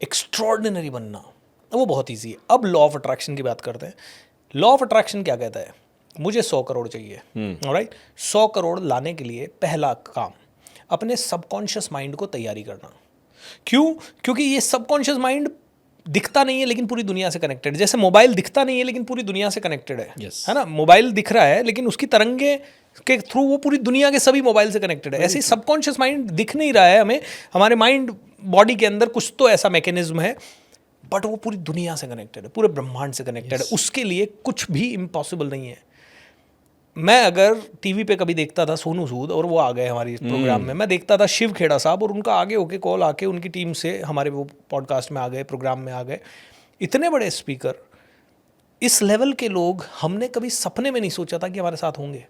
A: एक्स्ट्रॉर्डिनरी बनना वो बहुत ईजी है। अब लॉ ऑफ अट्रैक्शन की बात करते हैं। लॉ ऑफ अट्रैक्शन क्या कहता है? मुझे 100 करोड़ चाहिए, राइट। 100 करोड़ लाने के लिए पहला काम अपने सबकॉन्शियस माइंड को तैयारी करना। क्यों? क्योंकि ये सबकॉन्शियस माइंड दिखता नहीं है लेकिन पूरी दुनिया से कनेक्टेड है। जैसे मोबाइल दिखता नहीं है लेकिन पूरी दुनिया से कनेक्टेड है, है ना। मोबाइल दिख रहा है लेकिन उसकी तरंगे के थ्रू वो पूरी दुनिया के सभी मोबाइल से कनेक्टेड है। ऐसे ही सबकॉन्शियस माइंड दिख नहीं रहा है हमें, हमारे माइंड बॉडी के अंदर कुछ तो ऐसा मैकेनिज्म है, बट वो पूरी दुनिया से कनेक्टेड है, पूरे ब्रह्मांड से कनेक्टेड है। उसके लिए कुछ भी इम्पॉसिबल नहीं है। मैं अगर टीवी पे कभी देखता था सोनू सूद, और वो आ गए हमारी प्रोग्राम में, मैं देखता था शिव खेड़ा साहब, और उनका आगे होके कॉल आके उनकी टीम से हमारे वो पॉडकास्ट में आ गए, प्रोग्राम में आ गए। इतने बड़े स्पीकर, इस लेवल के लोग हमने कभी सपने में नहीं सोचा था कि हमारे साथ होंगे।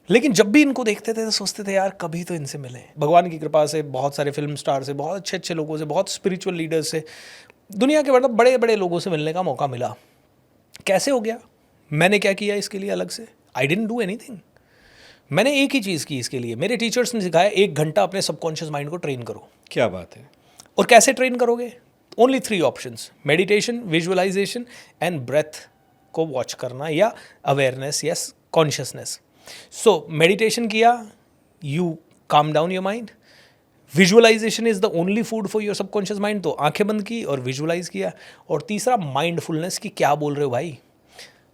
A: लेकिन जब भी इनको देखते थे तो सोचते थे यार कभी तो इनसे मिले। भगवान की कृपा से बहुत सारे फिल्म स्टार से, बहुत अच्छे अच्छे लोगों से, बहुत स्पिरिचुअल लीडर्स से, दुनिया के मतलब बड़े बड़े लोगों से मिलने का मौका मिला। कैसे हो गया? मैंने क्या किया इसके लिए अलग से? I didn't do anything. मैंने एक ही चीज़ की इसके लिए। मेरे टीचर्स ने सिखाया 1 घंटा अपने सबकॉन्शियस माइंड को ट्रेन करो।
B: क्या बात है।
A: और कैसे ट्रेन करोगे? Only 3 options, meditation, visualisation and breath को वॉच करना, या अवेयरनेस या कॉन्शियसनेस। सो मेडिटेशन किया, you calm down your mind. Visualisation is the only food for your subconscious mind, तो आंखें बंद की और विजुअलाइज किया। और तीसरा माइंडफुलनेस की, क्या बोल रहे हो भाई,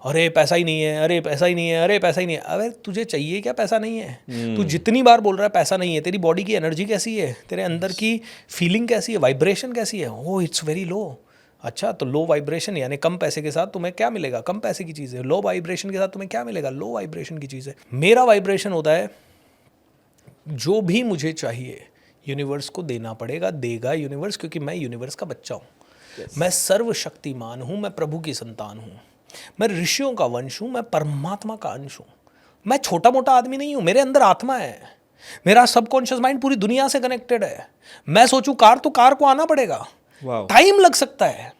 A: अरे पैसा ही नहीं है, अरे पैसा ही नहीं है, अरे पैसा ही नहीं है। अरे तुझे चाहिए क्या पैसा नहीं है? तू जितनी बार बोल रहा है पैसा नहीं है, तेरी बॉडी की एनर्जी कैसी है, तेरे अंदर की फीलिंग कैसी है, वाइब्रेशन कैसी है? Oh it's very low. अच्छा, तो लो वाइब्रेशन यानी कम पैसे के साथ तुम्हें क्या मिलेगा? कम पैसे की चीज़ है। लो वाइब्रेशन के साथ तुम्हें क्या मिलेगा? लो वाइब्रेशन की चीज़ है। मेरा वाइब्रेशन होता है जो भी मुझे चाहिए यूनिवर्स को देना पड़ेगा, देगा यूनिवर्स, क्योंकि मैं यूनिवर्स का बच्चा हूँ। मैं सर्वशक्तिमान हूँ, मैं प्रभु की संतान हूँ, मैं ऋषियों का वंश हूँ, मैं परमात्मा का अंश हूँ। मैं छोटा मोटा आदमी नहीं हूँ, मेरे अंदर आत्मा है। मेरा सबकॉन्शियस माइंड पूरी दुनिया से कनेक्टेड है। मैं सोचूं कार, तो कार को आना पड़ेगा, टाइम लग सकता है।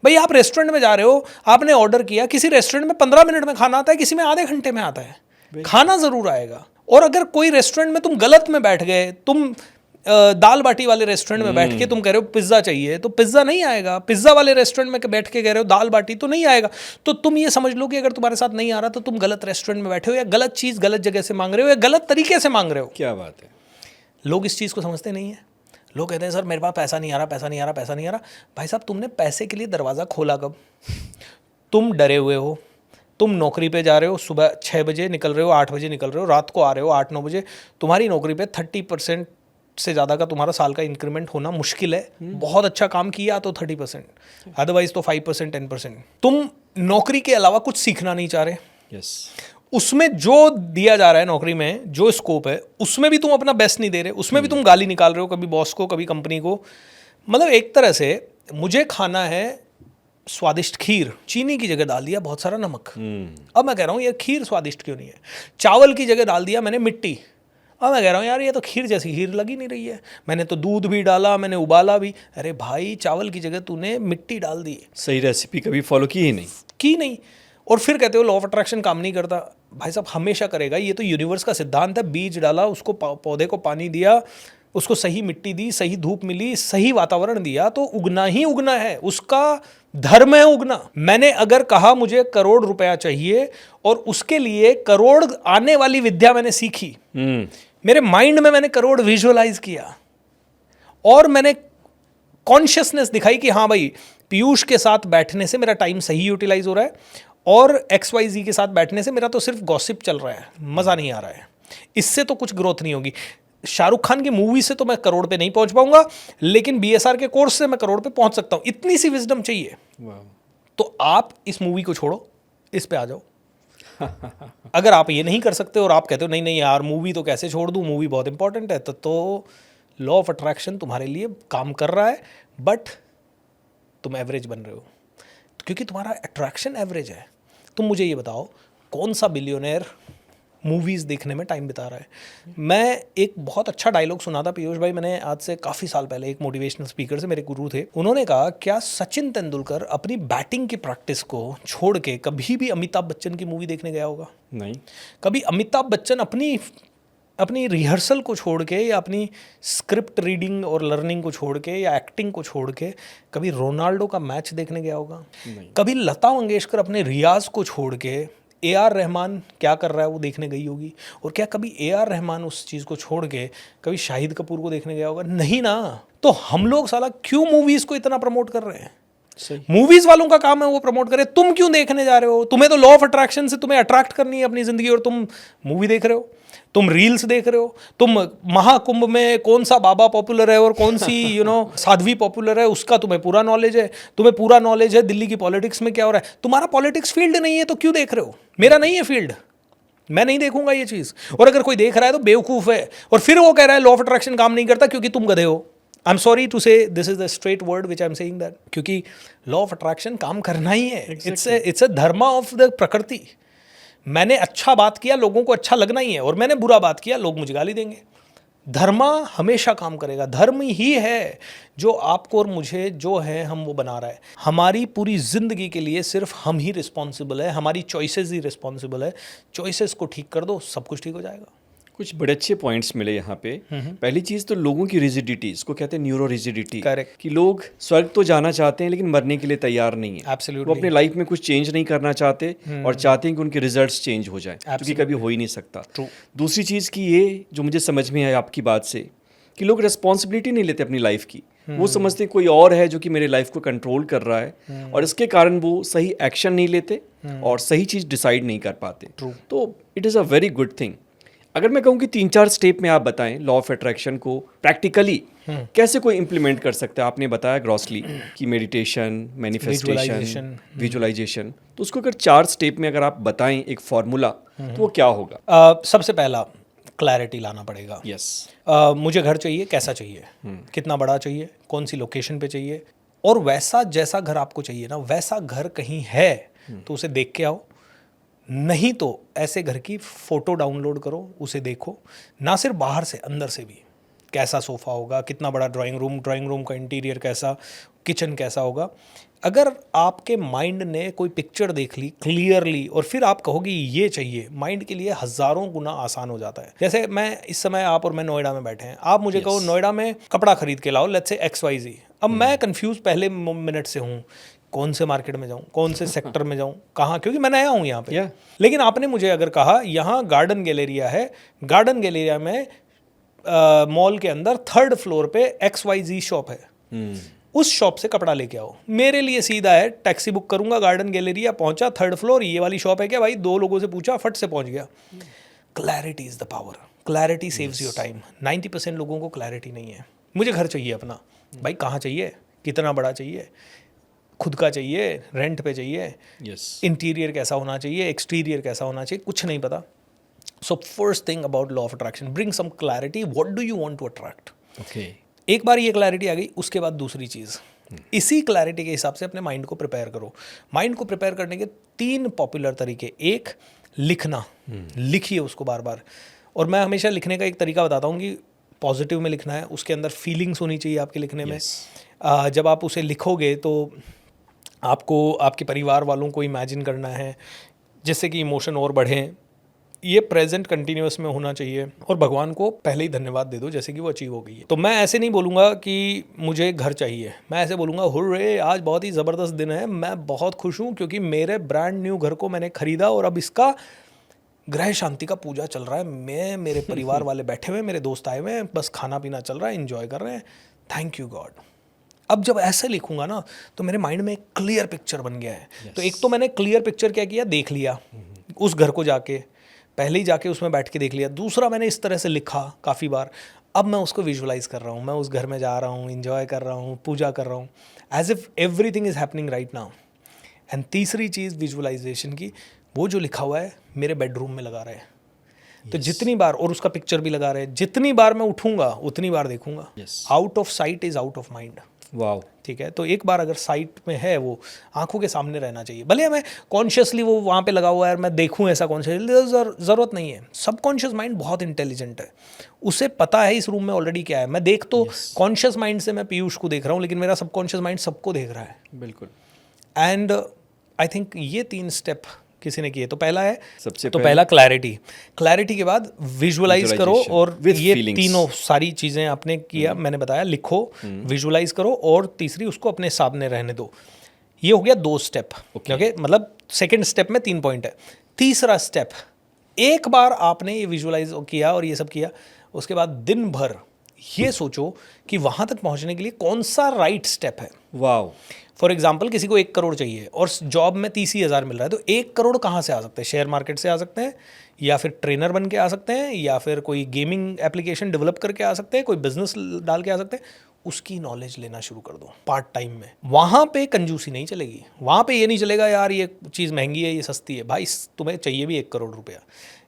A: भाई आप रेस्टोरेंट में जा रहे हो, आपने ऑर्डर किया, किसी रेस्टोरेंट में 15 मिनट में खाना आता है, किसी में आधे घंटे में आता है। खाना जरूर आएगा। और अगर कोई रेस्टोरेंट में तुम गलत में बैठ गए, तुम दाल बाटी वाले रेस्टोरेंट में बैठ के तुम कह रहे हो पिज्ज़ा चाहिए, तो पिज्ज़ा नहीं आएगा। पिज्ज़ा वाले रेस्टोरेंट में बैठ के कह रहे हो दाल बाटी, तो नहीं आएगा। तो तुम ये समझ लो कि अगर तुम्हारे साथ नहीं आ रहा तो तुम गलत रेस्टोरेंट में बैठे हो, या गलत चीज़ गलत जगह से मांग रहे हो, या गलत तरीके से मांग रहे हो।
B: क्या बात है।
A: लोग इस चीज़ को समझते नहीं है। लोग कहते हैं सर मेरे पास पैसा नहीं आ रहा, पैसा नहीं आ रहा, पैसा नहीं आ रहा। भाई साहब तुमने पैसे के लिए दरवाज़ा खोला कब? तुम डरे हुए हो, तुम नौकरी पे जा रहे हो, सुबह 6 बजे निकल रहे हो, 8 बजे निकल रहे हो, रात को आ रहे हो 8-9 बजे। तुम्हारी नौकरी पे 30% से ज़्यादा का तुम्हारा साल का इंक्रीमेंट होना मुश्किल है। बहुत अच्छा काम किया तो 30%, अदरवाइज तो 5% 10%। तुम नौकरी के अलावा कुछ सीखना नहीं चाह रहे।
B: यस।
A: उसमें जो दिया जा रहा है नौकरी में, जो स्कोप है, उसमें भी तुम अपना बेस्ट नहीं दे रहे, उसमें भी तुम गाली निकाल रहे हो, कभी बॉस को, कभी कंपनी को। मतलब एक तरह से मुझे खाना है स्वादिष्ट खीर, चीनी की जगह डाल दिया बहुत सारा नमक। अब मैं कह रहा हूँ ये खीर स्वादिष्ट क्यों नहीं है? चावल की जगह डाल दिया मैंने मिट्टी। अब मैं कह रहा हूँ यार ये तो खीर जैसी खीर लगी नहीं रही है। मैंने तो दूध भी डाला, मैंने उबाला भी। अरे भाई चावल की जगह तूने मिट्टी डाल दी।
B: सही रेसिपी कभी फॉलो की ही नहीं।
A: और फिर कहते हो लॉ ऑफ अट्रैक्शन काम नहीं करता। भाई साहब हमेशा करेगा, ये तो यूनिवर्स का सिद्धांत है। बीज डाला, उसको पौधे को पानी दिया, उसको सही मिट्टी दी, सही धूप मिली, सही वातावरण दिया, तो उगना ही उगना है। उसका धर्म है उगना। मैंने अगर कहा मुझे करोड़ रुपया चाहिए और उसके लिए करोड़ आने वाली विद्या मैंने सीखी, मेरे माइंड में मैंने करोड़ विजुअलाइज किया और मैंने कॉन्शियसनेस दिखाई कि हाँ भाई पीयूष के साथ बैठने से मेरा टाइम सही यूटिलाइज हो रहा है और XYZ के साथ बैठने से मेरा तो सिर्फ गॉसिप चल रहा है, मज़ा नहीं आ रहा है, इससे तो कुछ ग्रोथ नहीं होगी। शाहरुख खान की मूवी से तो मैं करोड़ पे नहीं पहुंच पाऊंगा, लेकिन BSR के कोर्स से मैं करोड़ पे पहुंच सकता हूं। इतनी सी विजडम चाहिए। तो आप इस मूवी को छोड़ो, इस पे आ जाओ। अगर आप ये नहीं कर सकते और आप कहते हो नहीं नहीं यार मूवी तो कैसे छोड़ दूं, मूवी बहुत इंपॉर्टेंट है, तो लॉ ऑफ अट्रैक्शन तुम्हारे लिए काम कर रहा है, बट तुम एवरेज बन रहे हो क्योंकि तुम्हारा अट्रैक्शन एवरेज है। तुम मुझे ये बताओ कौन सा बिलियनर मूवीज़ देखने में टाइम बिता रहा है? मैं एक बहुत अच्छा डायलॉग सुना था पीयूष भाई, मैंने आज से काफ़ी साल पहले एक मोटिवेशनल स्पीकर से, मेरे गुरु थे, उन्होंने कहा क्या सचिन तेंदुलकर अपनी बैटिंग की प्रैक्टिस को छोड़ के कभी भी अमिताभ बच्चन की मूवी देखने गया होगा?
B: नहीं।
A: कभी अमिताभ बच्चन अपनी रिहर्सल को छोड़ के या अपनी स्क्रिप्ट रीडिंग और लर्निंग को छोड़ के या एक्टिंग को छोड़ के कभी रोनाल्डो का मैच देखने गया होगा? कभी लता मंगेशकर अपने रियाज को छोड़ के AR रहमान क्या कर रहा है वो देखने गई होगी? और क्या कभी AR रहमान उस चीज़ को छोड़ के कभी शाहिद कपूर को देखने गया होगा? नहीं ना। तो हम लोग साला क्यों मूवीज़ को इतना प्रमोट कर रहे हैं? मूवीज़ वालों का काम है वो प्रमोट करें, तुम क्यों देखने जा रहे हो? तुम्हें तो लॉ ऑफ अट्रैक्शन से तुम्हें अट्रैक्ट करनी है अपनी ज़िंदगी, और तुम मूवी देख रहे हो, तुम रील्स देख रहे हो, तुम महाकुंभ में कौन सा बाबा पॉपुलर है और कौन सी साध्वी पॉपुलर है उसका तुम्हें पूरा नॉलेज है। तुम्हें पूरा नॉलेज है दिल्ली की पॉलिटिक्स में क्या हो रहा है। तुम्हारा पॉलिटिक्स फील्ड नहीं है तो क्यों देख रहे हो? मेरा नहीं है फील्ड, मैं नहीं देखूंगा ये चीज़। और अगर कोई देख रहा है तो बेवकूफ़ है, और फिर वो कह रहा है लॉ ऑफ अट्रैक्शन काम नहीं करता क्योंकि तुम गधे हो। आई एम सॉरी टू से this is the straight word which I am saying that, क्योंकि लॉ ऑफ अट्रैक्शन काम करना ही है। It's a Dharma of the प्रकृति। मैंने अच्छा बात किया, लोगों को अच्छा लगना ही है, और मैंने बुरा बात किया, लोग मुझे गाली देंगे। धर्मा हमेशा काम करेगा। धर्म ही है जो आपको और मुझे जो है हम वो बना रहा है। हमारी पूरी ज़िंदगी के लिए सिर्फ हम ही रिस्पॉन्सिबल है, हमारी चॉइसेस ही रिस्पॉन्सिबल है। चॉइसेस को ठीक कर दो, सब कुछ ठीक हो जाएगा।
B: कुछ बड़े अच्छे पॉइंट्स मिले यहाँ पे। पहली चीज़ तो लोगों की रिजिडिटी, इसको कहते हैं न्यूरो रिजिडिटी।
A: करेक्ट।
B: कि लोग स्वर्ग तो जाना चाहते हैं लेकिन मरने के लिए तैयार नहीं है।
A: एब्सोल्युटली।
B: वो अपने लाइफ में कुछ चेंज नहीं करना चाहते और चाहते हैं कि उनके रिजल्ट्स चेंज हो जाएं, क्योंकि कभी हो ही नहीं सकता।
A: True.
B: दूसरी चीज़ की ये जो मुझे समझ में आया आपकी बात से, कि लोग रिस्पॉन्सिबिलिटी नहीं लेते अपनी लाइफ की। वो समझते हैं कोई और है जो कि मेरे लाइफ को कंट्रोल कर रहा है, और इसके कारण वो सही एक्शन नहीं लेते और सही चीज़ डिसाइड नहीं कर पाते। तो it is a very good thing. अगर मैं कहूँ कि 3-4 स्टेप में आप बताएं लॉ ऑफ अट्रैक्शन को प्रैक्टिकली कैसे कोई इम्प्लीमेंट कर सकता है। आपने बताया ग्रॉसली कि मेडिटेशन, मैनिफेस्टेशन, विजुअलाइजेशन, तो उसको अगर 4 स्टेप में अगर आप बताएं एक फॉर्मूला, तो वो क्या होगा?
A: सबसे पहला क्लैरिटी लाना पड़ेगा।
B: यस।
A: मुझे घर चाहिए, कैसा चाहिए, कितना बड़ा चाहिए, कौन सी लोकेशन पे चाहिए, और वैसा जैसा घर आपको चाहिए ना वैसा घर कहीं है तो उसे देख के आओ। नहीं तो ऐसे घर की फ़ोटो डाउनलोड करो, उसे देखो, ना सिर्फ बाहर से अंदर से भी। कैसा सोफ़ा होगा, कितना बड़ा ड्राइंग रूम का इंटीरियर कैसा, किचन कैसा होगा। अगर आपके माइंड ने कोई पिक्चर देख ली क्लियरली और फिर आप कहोगे ये चाहिए, माइंड के लिए हज़ारों गुना आसान हो जाता है। जैसे मैं इस समय, आप और मैं नोएडा में बैठे हैं, आप मुझे कहो नोएडा में कपड़ा खरीद के लाओ, लेट्स से XYZ। अब मैं कंफ्यूज पहले मिनट से हूँ, कौन से मार्केट में जाऊँ, कौन से सेक्टर में जाऊँ, कहाँ, क्योंकि मैं नया हूँ यहाँ पे। लेकिन आपने मुझे अगर कहा यहाँ गार्डन गैलेरिया है, गार्डन गैलेरिया में मॉल के अंदर 3rd फ्लोर पे XYZ शॉप है, उस शॉप से कपड़ा लेके आओ, मेरे लिए सीधा है, टैक्सी बुक करूंगा, गार्डन गैलेरिया पहुंचा, 3rd फ्लोर, ये वाली शॉप है क्या भाई, 2 लोगों से पूछा, फट से पहुंच गया। Clarity is the power, clarity saves your time. 90% लोगों को क्लैरिटी नहीं है। मुझे घर चाहिए अपना, भाई कहाँ चाहिए, कितना बड़ा चाहिए, खुद का चाहिए, रेंट पे चाहिए, इंटीरियर कैसा होना चाहिए, एक्सटीरियर कैसा होना चाहिए, कुछ नहीं पता। So first thing about law of attraction, bring some clarity, what do you want to attract. एक बार ये क्लैरिटी आ गई, उसके बाद दूसरी चीज़, इसी क्लैरिटी के हिसाब से अपने माइंड को प्रिपेयर करो। माइंड को प्रिपेयर करने के 3 पॉपुलर तरीके। एक, लिखना, लिखिए उसको बार बार। और मैं हमेशा लिखने का एक तरीका बताता हूँ कि पॉजिटिव में लिखना है, उसके अंदर फीलिंग्स होनी चाहिए आपके लिखने में। जब आप उसे लिखोगे तो आपको आपके परिवार वालों को इमेजिन करना है, जिससे कि इमोशन और बढ़ें। ये प्रेजेंट कंटिन्यूस में होना चाहिए, और भगवान को पहले ही धन्यवाद दे दो जैसे कि वो अचीव हो गई है। तो मैं ऐसे नहीं बोलूँगा कि मुझे घर चाहिए, मैं ऐसे बोलूँगा हुर्रे आज बहुत ही ज़बरदस्त दिन है, मैं बहुत खुश हूँ क्योंकि मेरे ब्रांड न्यू घर को मैंने ख़रीदा और अब इसका ग्रह शांति का पूजा चल रहा है। मैं, मेरे परिवार वाले बैठे हुए, मेरे दोस्त आए हुए हैं, बस खाना पीना चल रहा है, एंजॉय कर रहे हैं, थैंक यू गॉड। अब जब ऐसे लिखूंगा ना तो मेरे माइंड में एक क्लियर पिक्चर बन गया है। तो एक तो मैंने क्लियर पिक्चर क्या किया, देख लिया उस घर को, जाके पहले ही जाके उसमें बैठ के देख लिया। दूसरा, मैंने इस तरह से लिखा काफ़ी बार, अब मैं उसको विजुअलाइज कर रहा हूँ, मैं उस घर में जा रहा हूँ, एंजॉय कर रहा हूँ, पूजा कर रहा हूँ, as if everything is happening right now. And तीसरी चीज़ विजुअलाइजेशन की, वो जो लिखा हुआ है मेरे बेडरूम में लगा रहे हैं। तो जितनी बार, और उसका पिक्चर भी लगा रहे हैं, जितनी बार मैं उठूंगा उतनी बार देखूंगा। Out of site is out of mind.
B: Wow,
A: ठीक है। तो एक बार अगर साइट में है, वो आंखों के सामने रहना चाहिए। भले मैं कॉन्शियसली वो वहाँ पे लगा हुआ है, मैं देखूँ ऐसा कॉन्शियसली, ज़रूरत नहीं है। सबकॉन्शियस माइंड बहुत इंटेलिजेंट है, उसे पता है इस रूम में ऑलरेडी क्या है। मैं देख तो कॉन्शियस माइंड से मैं पीयूष को देख रहा हूँ, लेकिन मेरा सबकॉन्शियस माइंड सबको देख रहा है।
B: बिल्कुल।
A: एंड आई थिंक ये 3 स्टेप किसी ने किए। तो पहला है,
B: सबसे
A: तो पहला क्लैरिटी के बाद विजुअलाइज करो, और ये
B: feelings.
A: तीनों सारी चीज़ें आपने किया, मैंने बताया, लिखो, विजुअलाइज करो, और तीसरी उसको अपने सामने रहने दो। ये हो गया 2 स्टेप। ओके, मतलब सेकंड स्टेप में 3 पॉइंट है। तीसरा स्टेप, एक बार आपने ये विजुअलाइज किया और ये सब किया, उसके बाद दिन भर ये सोचो कि वहाँ तक पहुँचने के लिए कौन सा राइट स्टेप है।
B: वाओ।
A: फॉर एग्जाम्पल, किसी को 1 करोड़ चाहिए और जॉब में 30,000 मिल रहा है, तो 1 करोड़ कहाँ से आ सकते हैं? शेयर मार्केट से आ सकते हैं, या फिर ट्रेनर बन के आ सकते हैं, या फिर कोई गेमिंग एप्लीकेशन डेवलप करके आ सकते हैं, कोई बिजनेस डाल के आ सकते हैं। उसकी नॉलेज लेना शुरू कर दो पार्ट टाइम में। वहाँ पे कंजूसी नहीं चलेगी, वहाँ पे ये नहीं चलेगा यार ये चीज़ महंगी है, ये सस्ती है। भाई तुम्हें चाहिए भी 1 करोड़ रुपया,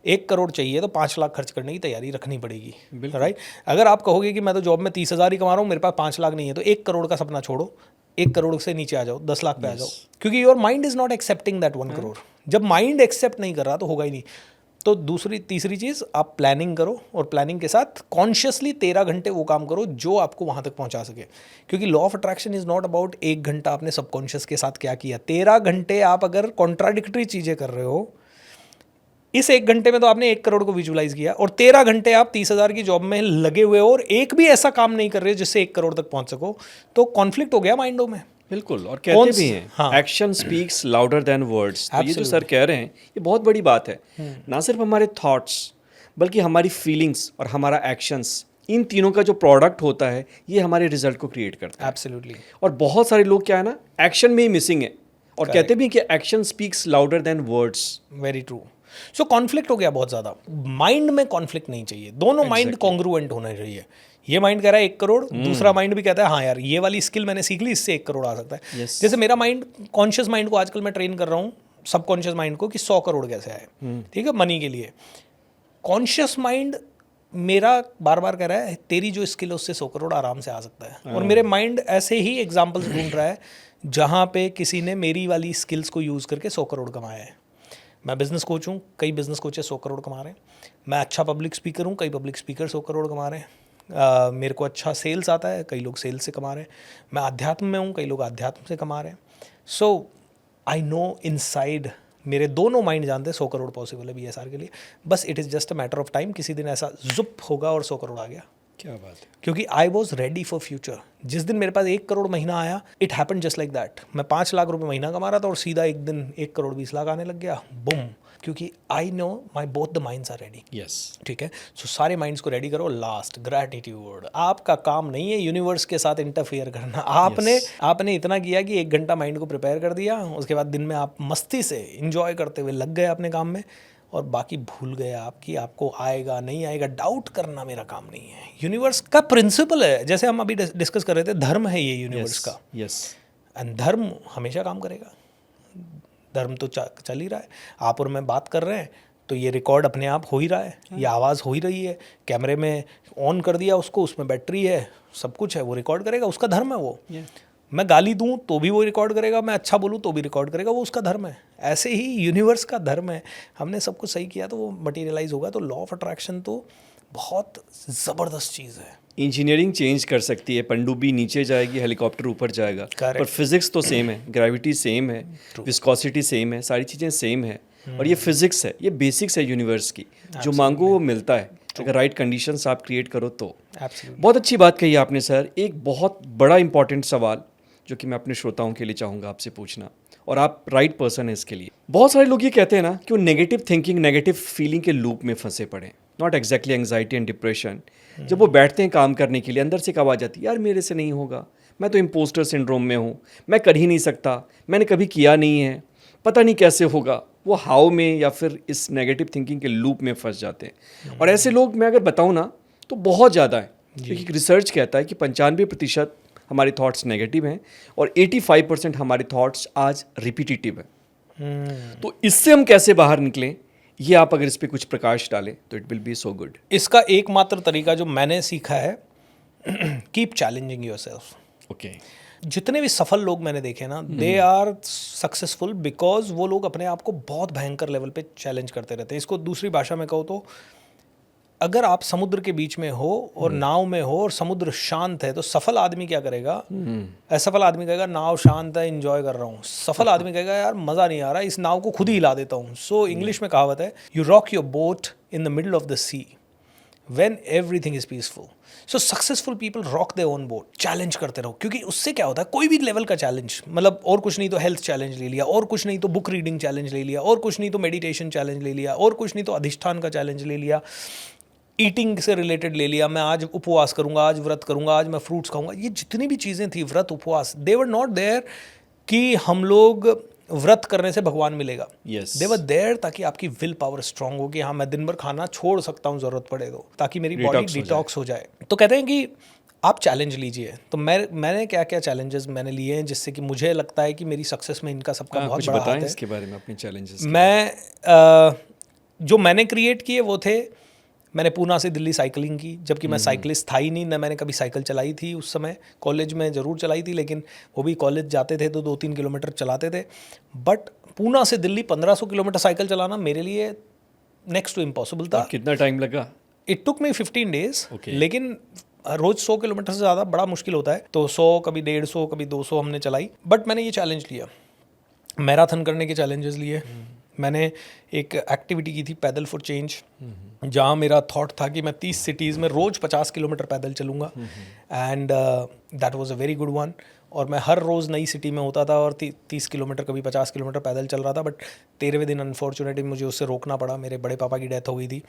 A: 1 करोड़ चाहिए तो 5 लाख खर्च करने की तैयारी रखनी पड़ेगी, राइट। अगर आप कहोगे कि मैं तो जॉब में 30,000 ही कमा रहा हूँ, मेरे पास 5 लाख नहीं है, तो 1 करोड़ का सपना छोड़ो, 1 करोड़ से नीचे आ जाओ, 10 लाख पे आ जाओ, क्योंकि your mind is not accepting that 1 crore. जब माइंड एक्सेप्ट नहीं कर रहा तो होगा ही नहीं। तो तीसरी चीज़, आप प्लानिंग करो, और प्लानिंग के साथ कॉन्शियसली 13 घंटे वो काम करो जो आपको वहाँ तक पहुँचा सके। क्योंकि law of attraction is not about 1 घंटा आपने सबकॉन्शियस के साथ क्या किया। 13 घंटे आप अगर कॉन्ट्राडिक्टरी चीज़ें कर रहे हो, इस 1 घंटे में तो आपने 1 करोड़ को विजुअलाइज किया, और 13 घंटे आप 30,000 की जॉब में लगे हुए हो और एक भी ऐसा काम नहीं कर रहे जिससे 1 करोड़ तक पहुँच सको, तो कॉन्फ्लिक्ट हो गया माइंडों में।
B: बिल्कुल। और कहते भी हैं, action speaks louder than words. तो ये जो सर कह रहे हैं, ये बहुत बड़ी बात है। ना सिर्फ हमारे थॉट्स, बल्कि हमारी फीलिंग्स और हमारा एक्शंस इन तीनों का जो प्रोडक्ट होता है ये हमारे रिजल्ट को क्रिएट करता है।
A: एब्सोल्युटली।
B: और बहुत सारे लोग क्या है ना, एक्शन में ही मिसिंग है, और कहते भी हैं कि action speaks louder than words.
A: Very true. So conflict हो गया बहुत ज़्यादा, माइंड में कॉन्फ्लिक्ट नहीं चाहिए, दोनों माइंड कॉन्ग्रुएंट होना चाहिए। ये माइंड कह रहा है 1 करोड़, दूसरा माइंड भी कहता है हाँ यार ये वाली स्किल मैंने सीख ली, इससे 1 करोड़ आ सकता है।
B: Yes.
A: जैसे मेरा माइंड, कॉन्शियस माइंड को आजकल मैं ट्रेन कर रहा हूँ, सबकॉन्शियस माइंड को, कि 100 करोड़ कैसे आए, ठीक है, मनी के लिए। कॉन्शियस माइंड मेरा बार बार कह रहा है तेरी जो स्किल है उससे 100 करोड़ आराम से आ सकता है। और मेरे माइंड ऐसे ही एग्जाम्पल्स ढूंढ रहा है जहाँ पे किसी ने मेरी वाली स्किल्स को यूज़ करके 100 करोड़ कमाया है। मैं बिज़नेस कोच हूँ, कई बिज़नेस कोचेस 100 करोड़ कमा रहे हैं। मैं अच्छा पब्लिक स्पीकर हूँ, कई पब्लिक स्पीकर 100 करोड़ कमा रहे हैं। मेरे को अच्छा सेल्स आता है, कई लोग सेल्स से कमा रहे हैं। मैं अध्यात्म में हूँ, कई लोग अध्यात्म से कमा रहे हैं। सो आई नो इनसाइड, मेरे दोनों माइंड जानते हैं 100 करोड़ पॉसिबल है BSR के लिए। बस it is just a matter of time, किसी दिन ऐसा जुप होगा और 100 करोड़ आ गया।
B: क्या बात है।
A: क्योंकि I was ready for future. जिस दिन मेरे पास 1 करोड़ महीना आया, it happen just like that. मैं 5 लाख रुपए महीना कमा रहा था और सीधा एक दिन 1 करोड़ 20 लाख आने लग गया, बुम। क्योंकि I know my both the minds are ready.
B: Yes.
A: ठीक है, सो सारे माइंड्स को रेडी करो। Last, gratitude. आपका काम नहीं है यूनिवर्स के साथ इंटरफेयर करना। आपने इतना किया कि 1 घंटा माइंड को प्रिपेयर कर दिया, उसके बाद दिन में आप मस्ती से इंजॉय करते हुए लग गए अपने काम में, और बाकी भूल गए आप कि आपको आएगा नहीं आएगा। डाउट करना मेरा काम नहीं है। यूनिवर्स का प्रिंसिपल है, जैसे हम अभी डिस्कस कर रहे थे, धर्म है ये यूनिवर्स का।
B: यस।
A: एंड धर्म हमेशा काम करेगा। धर्म तो चल ही रहा है। आप और मैं बात कर रहे हैं तो ये रिकॉर्ड अपने आप हो ही रहा है, ये आवाज़ हो ही रही है। कैमरे में ऑन कर दिया उसको, उसमें बैटरी है, सब कुछ है, वो रिकॉर्ड करेगा, उसका धर्म है वो। मैं गाली दूं तो भी वो रिकॉर्ड करेगा, मैं अच्छा बोलूं तो भी रिकॉर्ड करेगा, वो उसका धर्म है। ऐसे ही यूनिवर्स का धर्म है। हमने सब कुछ सही किया तो वो मटेरियलाइज होगा। तो लॉ ऑफ अट्रैक्शन तो बहुत ज़बरदस्त चीज़ है।
B: इंजीनियरिंग चेंज कर सकती है, पनडुब्बी नीचे जाएगी, हेलीकॉप्टर ऊपर जाएगा, पर फिजिक्स तो सेम है, ग्रेविटी सेम है, विस्कोसिटी सेम है, सारी चीज़ें सेम है। और ये फिजिक्स है, ये बेसिक्स है यूनिवर्स की, जो मांगो वो मिलता है, अगर राइट कंडीशंस आप क्रिएट करो तो। बहुत अच्छी बात कही आपने सर। एक बहुत बड़ा इंपॉर्टेंट सवाल जो कि मैं अपने श्रोताओं के लिए चाहूँगा आपसे पूछना, और आप राइट पर्सन है इसके लिए। बहुत सारे लोग ये कहते हैं ना कि वो नेगेटिव थिंकिंग, नेगेटिव फीलिंग के लूप में फंसे पड़े, not exactly anxiety and depression. जब वो बैठते हैं काम करने के लिए, अंदर से एक आवाज़ आती है, यार मेरे से नहीं होगा, मैं तो इम्पोस्टर सिंड्रोम में हूँ, मैं कर ही नहीं सकता, मैंने कभी किया नहीं है, पता नहीं कैसे होगा। वो हाउ में या फिर इस नेगेटिव थिंकिंग के लूप में फंस जाते हैं। और ऐसे लोग मैं अगर बताऊँ ना तो बहुत ज़्यादा है, क्योंकि रिसर्च कहता है कि 95% हमारे थॉट्स नेगेटिव हैं और 85% हमारे थॉट्स आज रिपीटिटिव हैं। तो इससे हम कैसे बाहर निकलें, ये आप अगर इस पे कुछ प्रकाश डालें तो it will be so good.
A: इसका एकमात्र तरीका जो मैंने सीखा है, कीप चैलेंजिंग योरसेल्फ।
B: ओके।
A: जितने भी सफल लोग मैंने देखे ना, दे आर सक्सेसफुल बिकॉज वो लोग अपने आप को बहुत भयंकर लेवल पे चैलेंज करते रहते हैं। इसको दूसरी भाषा में कहो तो, अगर आप समुद्र के बीच में हो और नाव में हो और समुद्र शांत है, तो सफल आदमी क्या करेगा? असफल आदमी कहेगा नाव शांत है, एंजॉय कर रहा हूँ। सफल आदमी कहेगा यार मज़ा नहीं आ रहा, इस नाव को खुद ही हिला देता हूँ। सो इंग्लिश में कहावत है, you rock your boat in the middle of the see when everything is peaceful. So successful people rock their own boat. Challenge करते रहो, क्योंकि उससे क्या होता है, कोई भी लेवल का चैलेंज, मतलब और कुछ नहीं तो हेल्थ चैलेंज ले लिया, और कुछ नहीं तो बुक रीडिंग चैलेंज ले लिया, और कुछ नहीं तो मेडिटेशन चैलेंज ले लिया, और कुछ नहीं तो अधिष्ठान का चैलेंज ले लिया, ईटिंग से रिलेटेड ले लिया, मैं आज उपवास करूंगा, आज व्रत करूंगा, आज मैं फ्रूट्स खाऊंगा। ये जितनी भी चीज़ें थी, व्रत उपवास, दे वर नॉट देयर कि हम लोग व्रत करने से भगवान मिलेगा। दे वर देयर ताकि आपकी विल पावर स्ट्रांग हो कि हाँ मैं दिन भर खाना छोड़ सकता हूँ ज़रूरत पड़े तो, ताकि मेरी बॉडी डिटॉक्स हो जाए। तो कहते हैं कि आप चैलेंज लीजिए। तो मैंने क्या क्या चैलेंजेस मैंने लिए हैं जिससे कि मुझे लगता है कि मेरी सक्सेस में इनका सबका बहुत बड़ा हाथ है।
B: इसके बारे में अपने चैलेंजेस।
A: मैं जो मैंने क्रिएट किए वो थे, मैंने पूना से दिल्ली साइकिलिंग की, जबकि मैं साइकिलिस्ट था ही नहीं, ना मैंने कभी साइकिल चलाई थी उस समय। कॉलेज में ज़रूर चलाई थी, लेकिन वो भी कॉलेज जाते थे तो 2-3 किलोमीटर चलाते थे। बट पूना से दिल्ली 1500 किलोमीटर साइकिल चलाना मेरे लिए नेक्स्ट टू इम्पॉसिबल था।
B: कितना टाइम लगा?
A: It took me 15 days. लेकिन रोज़ 100 किलोमीटर से ज़्यादा बड़ा मुश्किल होता है, तो 100 कभी 150 कभी 200 हमने चलाई। बट मैंने ये चैलेंज लिया, मैराथन करने के चैलेंजेस लिए। मैंने एक एक्टिविटी की थी पैदल फॉर चेंज, जहाँ मेरा थॉट था कि मैं 30 सिटीज़ में रोज़ 50 किलोमीटर पैदल चलूँगा, and that was a very good one. और मैं हर रोज़ नई सिटी में होता था और 30 किलोमीटर कभी 50 किलोमीटर पैदल चल रहा था। बट 13वें दिन अनफॉर्चुनेटली मुझे उससे रोकना पड़ा, मेरे बड़े पापा की डेथ हो गई थी।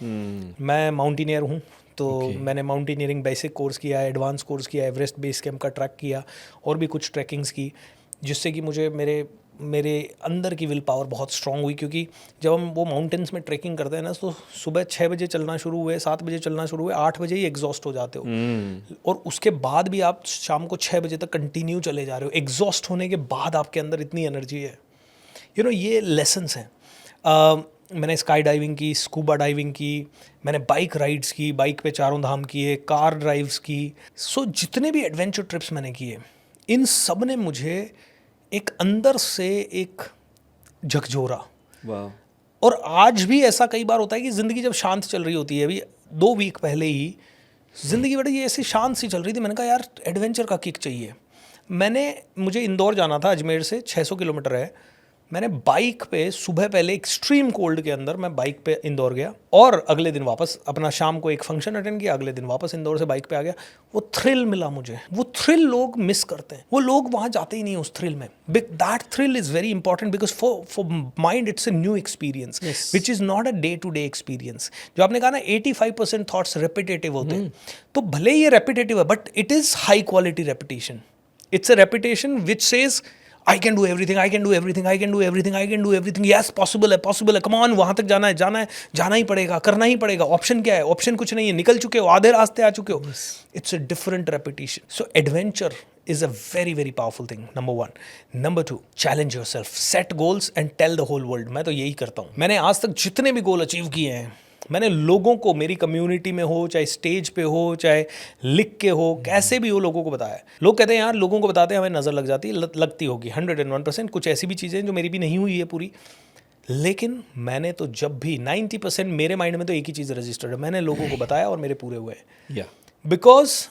A: मैं माउंटेनियर हूँ, तो मैंने माउंटेनियरिंग बेसिक कोर्स किया, एडवांस कोर्स किया, एवरेस्ट बेस कैंप का ट्रैक किया और भी कुछ ट्रैकिंग्स की, जिससे कि मुझे मेरे अंदर की विल पावर बहुत स्ट्रांग हुई। क्योंकि जब हम वो माउंटेन्स में ट्रैकिंग करते हैं ना, तो सुबह 6 बजे चलना शुरू हुए, 7 बजे चलना शुरू हुए, 8 बजे ही एग्जॉस्ट हो जाते हो और उसके बाद भी आप शाम को 6 बजे तक कंटिन्यू चले जा रहे हो। एग्जॉस्ट होने के बाद आपके अंदर इतनी एनर्जी है, ये लेसन्स हैं। मैंने स्काई डाइविंग की, स्कूबा डाइविंग की, मैंने बाइक राइड्स की, बाइक पे चारों धाम किए, कार ड्राइव्स की। सो जितने भी एडवेंचर ट्रिप्स मैंने किए, इन सब ने मुझे एक अंदर से एक झकझोरा। और आज भी ऐसा कई बार होता है कि ज़िंदगी जब शांत चल रही होती है, अभी 2 वीक पहले ही ज़िंदगी बड़ी ऐसी शांत सी चल रही थी, मैंने कहा यार एडवेंचर का किक चाहिए। मुझे इंदौर जाना था, अजमेर से 600 किलोमीटर है। मैंने बाइक पे सुबह पहले एक्सट्रीम कोल्ड के अंदर मैं बाइक पे इंदौर गया और अगले दिन वापस अपना शाम को एक फंक्शन अटेंड किया, अगले दिन वापस इंदौर से बाइक पे आ गया। वो थ्रिल मिला मुझे, वो थ्रिल लोग मिस करते हैं, वो लोग वहाँ जाते ही नहीं उस थ्रिल में। That thrill is very important because for mind it's a new experience which is not a day to day experience. जो आपने कहा ना 85% थॉट्स रेपिटेटिव होते हैं, तो भले ही ये रेपिटेटिव है but it is high quality repetition. It's a repetition which says I can do everything, I can do everything, I can do everything, I can do everything. Yes, possible है, come on, वहाँ तक जाना है, जाना ही पड़ेगा, करना ही पड़ेगा। Option क्या है? ऑप्शन कुछ नहीं है, निकल चुके हो, आधे रास्ते आ चुके हो। It's a different repetition. So adventure is a very, very powerful thing, number 1. Number 2, challenge yourself, set goals and tell the whole world. मैं तो यही करता हूँ। मैंने आज तक जितने भी गोल अचीव किए हैं, मैंने लोगों को, मेरी कम्युनिटी में हो, चाहे स्टेज पे हो, चाहे लिख के हो, कैसे भी हो, लोगों को बताया। लोग कहते हैं यार लोगों को बताते हैं हमें नज़र लग जाती है, लगती होगी 101%। कुछ ऐसी भी चीज़ें जो मेरी भी नहीं हुई है पूरी, लेकिन मैंने तो जब भी 90% मेरे माइंड में तो एक ही चीज़ रजिस्टर्ड है, मैंने लोगों को बताया और मेरे पूरे हुए। बिकॉज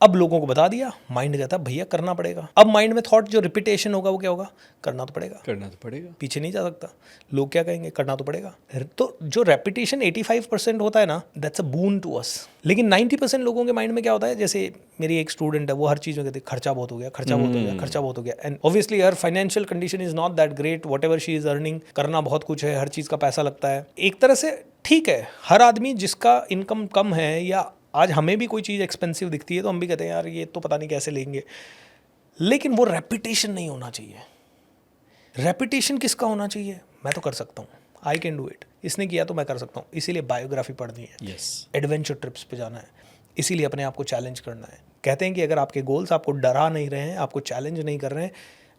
A: अब लोगों को बता दिया, माइंड कहता भैया करना पड़ेगा। अब माइंड में थॉट जो रिपीटेशन होगा वो क्या होगा? करना तो पड़ेगा, पीछे नहीं जा सकता। लोग क्या कहेंगे? करना तो पड़ेगा। तो जो रेपिटेशन 85% होता है ना, that's a boon to us. लेकिन 90% लोगों के माइंड में क्या होता है? जैसे मेरी एक स्टूडेंट है, वो हर चीज़ में कहती है खर्चा बहुत हो गया। And obviously her financial condition is not that great, what ever she is earning, करना बहुत कुछ है, हर चीज़ का पैसा लगता है। एक तरह से ठीक है, हर आदमी जिसका इनकम कम है, या आज हमें भी कोई चीज़ एक्सपेंसिव दिखती है तो हम भी कहते हैं यार ये तो पता नहीं कैसे लेंगे, लेकिन वो रेपिटेशन नहीं होना चाहिए। रेपिटेशन किसका होना चाहिए? मैं तो कर सकता हूँ, आई कैन डू इट, इसने किया तो मैं कर सकता हूँ। इसीलिए बायोग्राफी पढ़नी है, एडवेंचर ट्रिप्स पे जाना है, इसीलिए अपने आप को चैलेंज करना है। कहते हैं कि अगर आपके गोल्स आपको डरा नहीं रहे हैं, आपको चैलेंज नहीं कर रहे हैं,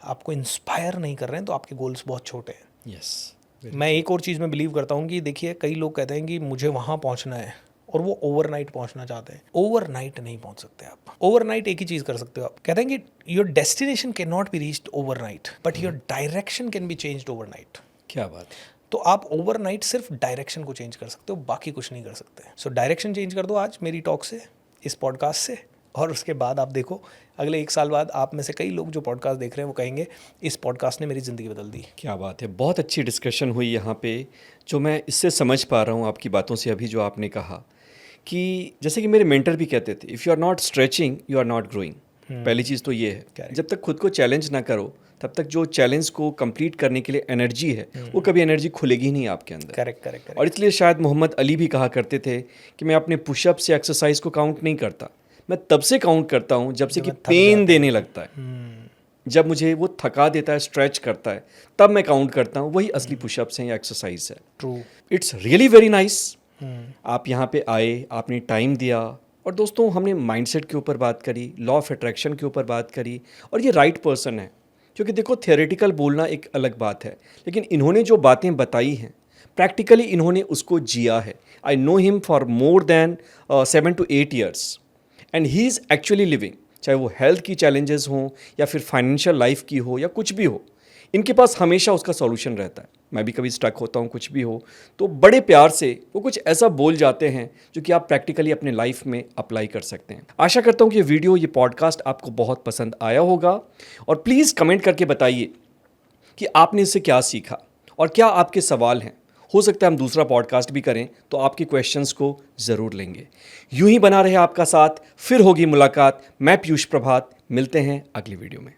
A: आपको इंस्पायर नहीं कर रहे हैं, तो आपके गोल्स बहुत छोटे हैं। मैं एक और चीज़ में बिलीव करता हूँ कि देखिए, कई लोग कहते हैं कि मुझे वहाँ पहुँचना है और वो ओवरनाइट पहुंचना चाहते हैं। ओवरनाइट नहीं पहुंच सकते आप। ओवरनाइट एक ही चीज़ कर सकते हो आप, कहते हैं कि your destination can not be reached overnight but your direction can be changed overnight.
B: क्या बात।
A: तो आप ओवरनाइट सिर्फ डायरेक्शन को चेंज कर सकते हो, बाकी कुछ नहीं कर सकते। सो डायरेक्शन चेंज कर दो आज मेरी टॉक से, इस पॉडकास्ट से, और उसके बाद आप देखो अगले 1 साल बाद आप में से कई लोग जो पॉडकास्ट देख रहे हैं वो कहेंगे इस पॉडकास्ट ने मेरी ज़िंदगी बदल दी।
B: क्या बात है, बहुत अच्छी डिस्कशन हुई यहाँ पे। जो मैं इससे समझ पा रहा हूँ आपकी बातों से, अभी जो आपने कहा कि जैसे कि मेरे मेंटर भी कहते थे, if you are not stretching you are not growing. पहली चीज़ तो ये है, जब तक खुद को चैलेंज ना करो तब तक जो चैलेंज को कंप्लीट करने के लिए एनर्जी है वो कभी एनर्जी खुलेगी नहीं आपके अंदर।
A: करेक्ट।
B: और इसलिए शायद मोहम्मद अली भी कहा करते थे कि मैं अपने पुशअप्स या एक्सरसाइज को काउंट नहीं करता, मैं तब से काउंट करता हूँ जब से कि पेन देने लगता है। जब मुझे वो थका देता है, स्ट्रेच करता है, तब मैं काउंट करता हूँ। वही असली पुशअप्स हैं या एक्सरसाइज है।
A: True,
B: it's really very nice. आप यहाँ पे आए, आपने टाइम दिया, और दोस्तों हमने माइंडसेट के ऊपर बात करी, लॉ ऑफ अट्रैक्शन के ऊपर बात करी, और ये राइट पर्सन है। क्योंकि देखो, थियोरेटिकल बोलना एक अलग बात है, लेकिन इन्होंने जो बातें बताई हैं प्रैक्टिकली इन्होंने उसको जिया है। I know him for more than 7 to 8 years and he is actually living. चाहे वो हेल्थ की चैलेंजेस हों या फिर फाइनेंशियल लाइफ की हो या कुछ भी हो, इनके पास हमेशा उसका सॉल्यूशन रहता है। मैं भी कभी स्टक होता हूँ, कुछ भी हो, तो बड़े प्यार से वो कुछ ऐसा बोल जाते हैं जो कि आप प्रैक्टिकली अपने लाइफ में अप्लाई कर सकते हैं। आशा करता हूँ कि ये वीडियो, ये पॉडकास्ट आपको बहुत पसंद आया होगा, और प्लीज़ कमेंट करके बताइए कि आपने इससे क्या सीखा और क्या आपके सवाल हैं, हो सकता है हम दूसरा पॉडकास्ट भी करें, तो आपके क्वेश्चंस को ज़रूर लेंगे। यूं ही बना रहे आपका साथ, फिर होगी मुलाकात। मैं पीयूष प्रभात, मिलते हैं अगली वीडियो में।